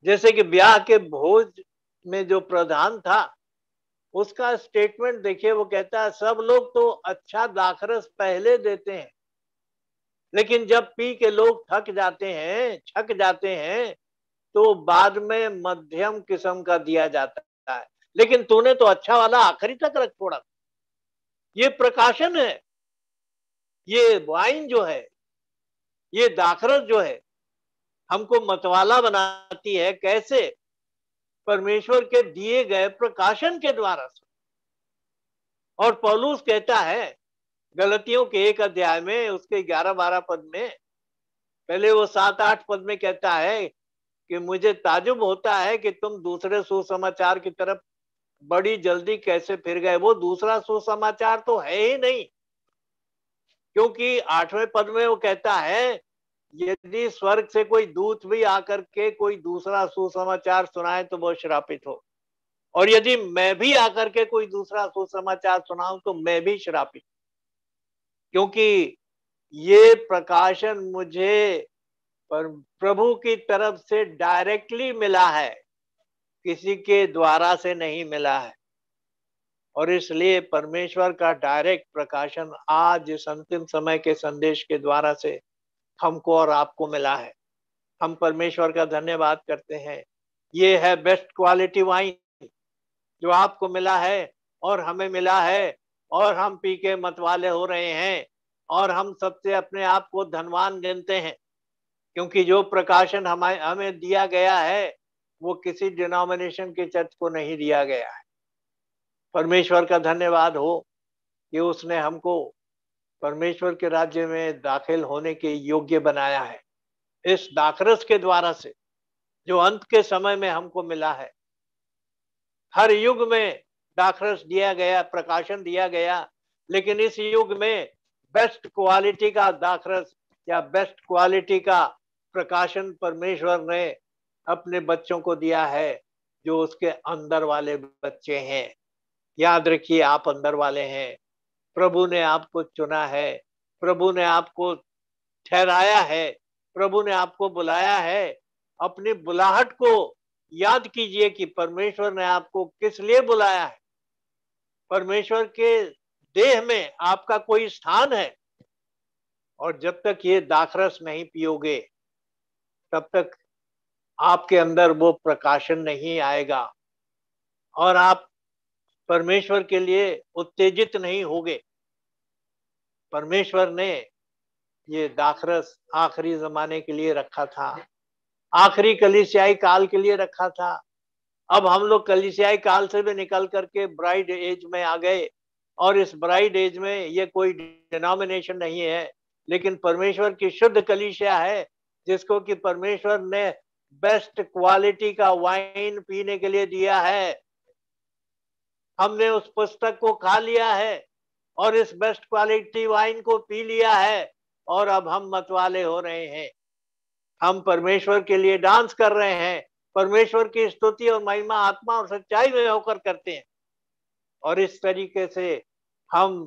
जैसे कि ब्याह के भोज में जो प्रधान था उसका स्टेटमेंट देखिए, वो कहता है सब लोग तो अच्छा दाखरस पहले देते हैं, लेकिन जब पी के लोग थक जाते हैं, छक जाते हैं, तो बाद में मध्यम किस्म का दिया जाता है, लेकिन तूने तो अच्छा वाला आखिरी तक रख छोड़ा। ये प्रकाशन है। ये वाइन जो है, ये दाखरस जो है, हमको मतवाला बनाती है। कैसे? परमेश्वर के दिए गए प्रकाशन के द्वारा से। और पौलुस कहता है गलतियों के 1 अध्याय में उसके 11-12 पद में, पहले वो 7-8 पद में कहता है कि मुझे ताजुब होता है कि तुम दूसरे सुसमाचार की तरफ बड़ी जल्दी कैसे फिर गए। वो दूसरा सुसमाचार तो है ही नहीं, क्योंकि 8वें पद में वो कहता है यदि स्वर्ग से कोई दूत भी आकर के कोई दूसरा सुसमाचार सुनाए तो वो श्रापित हो, और यदि मैं भी आकर के कोई दूसरा सुसमाचार सुनाऊं तो मैं भी श्रापित, क्योंकि ये प्रकाशन मुझे पर प्रभु की तरफ से डायरेक्टली मिला है, किसी के द्वारा से नहीं मिला है। और इसलिए परमेश्वर का डायरेक्ट प्रकाशन आज इस अंतिम समय के संदेश के द्वारा से हमको और आपको मिला है। हम परमेश्वर का धन्यवाद करते हैं। ये है बेस्ट क्वालिटी वाइन जो आपको मिला है और हमें मिला है, और हम पी के मतवाले हो रहे हैं, और हम सबसे अपने आप को धनवान गिनते हैं, क्योंकि जो प्रकाशन हमें दिया गया है वो किसी डिनोमिनेशन के चर्च को नहीं दिया गया है। परमेश्वर का धन्यवाद हो कि उसने हमको परमेश्वर के राज्य में दाखिल होने के योग्य बनाया है, इस दाखरस के द्वारा से जो अंत के समय में हमको मिला है। हर युग में दाखरस दिया गया, प्रकाशन दिया गया, लेकिन इस युग में बेस्ट क्वालिटी का दाखरस या बेस्ट क्वालिटी का प्रकाशन परमेश्वर ने अपने बच्चों को दिया है, जो उसके अंदर वाले बच्चे हैं। याद रखिए, आप अंदर वाले हैं। प्रभु ने आपको चुना है, प्रभु ने आपको ठहराया है, प्रभु ने आपको बुलाया है। अपनी बुलाहट को याद कीजिए कि परमेश्वर ने आपको किस लिए बुलाया है। परमेश्वर के देह में आपका कोई स्थान है, और जब तक ये दाखरस नहीं पियोगे तब तक आपके अंदर वो प्रकाशन नहीं आएगा, और आप परमेश्वर के लिए उत्तेजित नहीं होगे। परमेश्वर ने ये दाखरस आखिरी जमाने के लिए रखा था, आखिरी कलीसियाई काल के लिए रखा था। अब हम लोग कलीसियाई काल से भी निकल करके ब्राइड एज में आ गए, और इस ब्राइड एज में ये कोई डिनोमिनेशन नहीं है, लेकिन परमेश्वर की शुद्ध कलीसिया है, जिसको कि परमेश्वर ने बेस्ट क्वालिटी का वाइन पीने के लिए दिया है। हमने उस पुस्तक को खा लिया है और इस बेस्ट क्वालिटी वाइन को पी लिया है, और अब हम मतवाले हो रहे हैं। हम परमेश्वर के लिए डांस कर रहे हैं, परमेश्वर की स्तुति और महिमा आत्मा और सच्चाई में होकर करते हैं, और इस तरीके से हम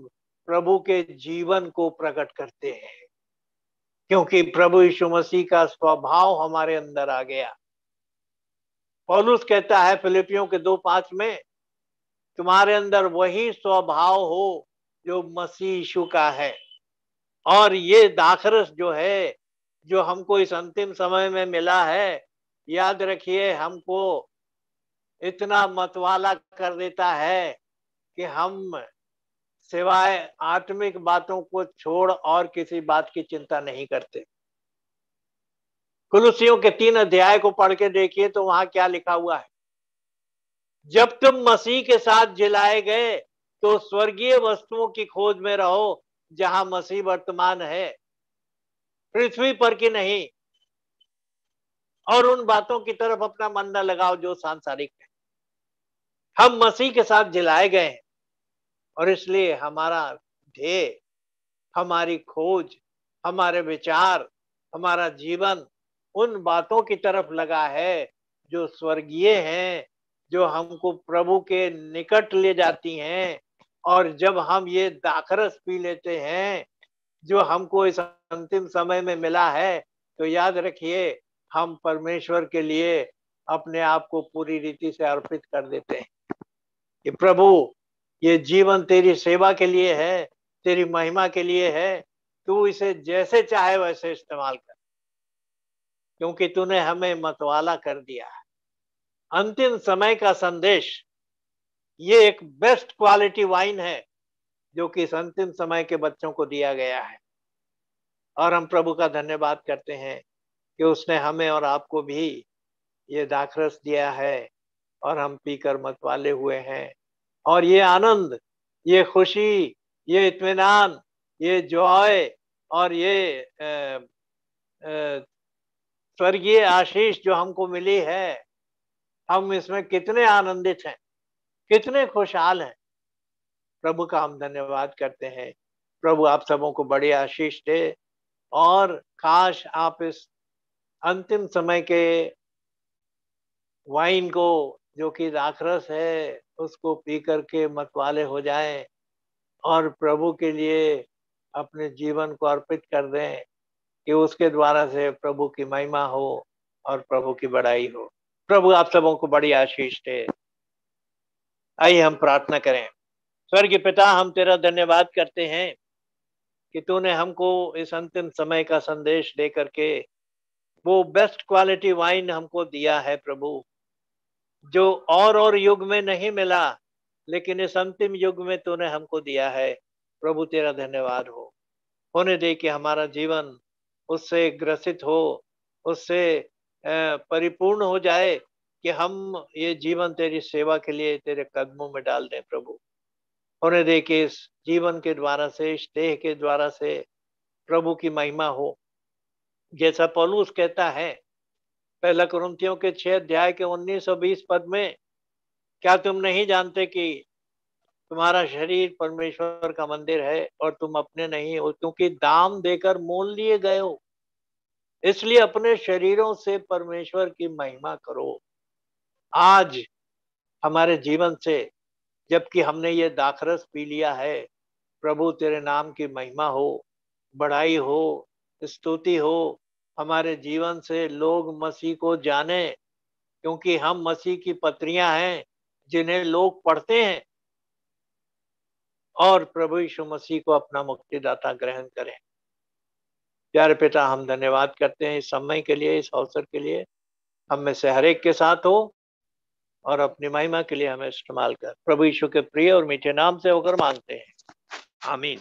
प्रभु के जीवन को प्रकट करते हैं, क्योंकि प्रभु यीशु मसीह का स्वभाव हमारे अंदर आ गया। पौलुस कहता है फिलिपियों के 2:5 में, तुम्हारे अंदर वही स्वभाव हो जो मसीह यीशु का है। और ये दाखरस जो है, जो हमको इस अंतिम समय में मिला है, याद रखिए हमको इतना मतवाला कर देता है कि हम सिवाय आत्मिक बातों को छोड़ और किसी बात की चिंता नहीं करते। कुलुसियों के 3 अध्याय को पढ़ के देखिए तो वहां क्या लिखा हुआ है। जब तुम मसीह के साथ जिलाए गए तो स्वर्गीय वस्तुओं की खोज में रहो, जहां मसीह वर्तमान है, पृथ्वी पर की नहीं। और उन बातों की तरफ अपना मन न लगाओ जो सांसारिक है। हम मसीह के साथ जिलाए गए हैं और इसलिए हमारा ध्येय, हमारी खोज, हमारे विचार, हमारा जीवन उन बातों की तरफ लगा है जो स्वर्गीय हैं, जो हमको प्रभु के निकट ले जाती हैं। और जब हम ये दाखरस पी लेते हैं जो हमको इस अंतिम समय में मिला है, तो याद रखिए हम परमेश्वर के लिए अपने आप को पूरी रीति से अर्पित कर देते हैं कि प्रभु ये जीवन तेरी सेवा के लिए है, तेरी महिमा के लिए है, तू इसे जैसे चाहे वैसे इस्तेमाल कर, क्योंकि तूने हमें मतवाला कर दिया है। अंतिम समय का संदेश ये एक बेस्ट क्वालिटी वाइन है जो कि इस अंतिम समय के बच्चों को दिया गया है। और हम प्रभु का धन्यवाद करते हैं कि उसने हमें और आपको भी ये दाखरस दिया है और हम पीकर मतवाले हुए हैं। और ये आनंद, ये खुशी, ये इत्मीनान, ये जॉय और ये स्वर्गीय आशीष जो हमको मिली है, हम इसमें कितने आनंदित हैं, कितने खुशहाल हैं। प्रभु का हम धन्यवाद करते हैं। प्रभु आप सबों को बड़ी आशीष दे और काश आप इस अंतिम समय के वाइन को जो कि दाखरस है उसको पी करके मतवाले हो जाएं और प्रभु के लिए अपने जीवन को अर्पित कर दें कि उसके द्वारा से प्रभु की महिमा हो और प्रभु की बड़ाई हो। प्रभु आप सबों को बड़ी आशीष दे। आइए हम प्रार्थना करें। स्वर्गीय पिता, हम तेरा धन्यवाद करते हैं कि तूने हमको इस अंतिम समय का संदेश दे करके वो बेस्ट क्वालिटी वाइन हमको दिया है प्रभु, जो और युग में नहीं मिला, लेकिन इस अंतिम युग में तूने हमको दिया है। प्रभु तेरा धन्यवाद हो। होने दे कि हमारा जीवन उससे ग्रसित हो, उससे परिपूर्ण हो जाए कि हम ये जीवन तेरी सेवा के लिए तेरे कदमों में डाल दें प्रभु। होने दे कि इस जीवन के द्वारा से, इस देह के द्वारा से प्रभु की महिमा हो। जैसा पौलुस कहता है पहला कुरिन्थियों के 6 अध्याय के 19 और 20 पद में, क्या तुम नहीं जानते कि तुम्हारा शरीर परमेश्वर का मंदिर है और तुम अपने नहीं हो, क्योंकि दाम देकर मोल लिए गए हो। इसलिए अपने शरीरों से परमेश्वर की महिमा करो। आज हमारे जीवन से, जबकि हमने ये दाखरस पी लिया है, प्रभु तेरे नाम की महिमा हो, बढ़ाई हो, स्तुति हो। हमारे जीवन से लोग मसीह को जाने, क्योंकि हम मसीह की पत्रियां हैं जिन्हें लोग पढ़ते हैं और प्रभु यीशु मसीह को अपना मुक्तिदाता ग्रहण करें। प्यारे पिता, हम धन्यवाद करते हैं इस समय के लिए, इस अवसर के लिए। हम में से हर एक के साथ हो और अपनी महिमा के लिए हमें इस्तेमाल कर। प्रभु यीशु के प्रिय और मीठे नाम से होकर मांगते हैं, आमीन।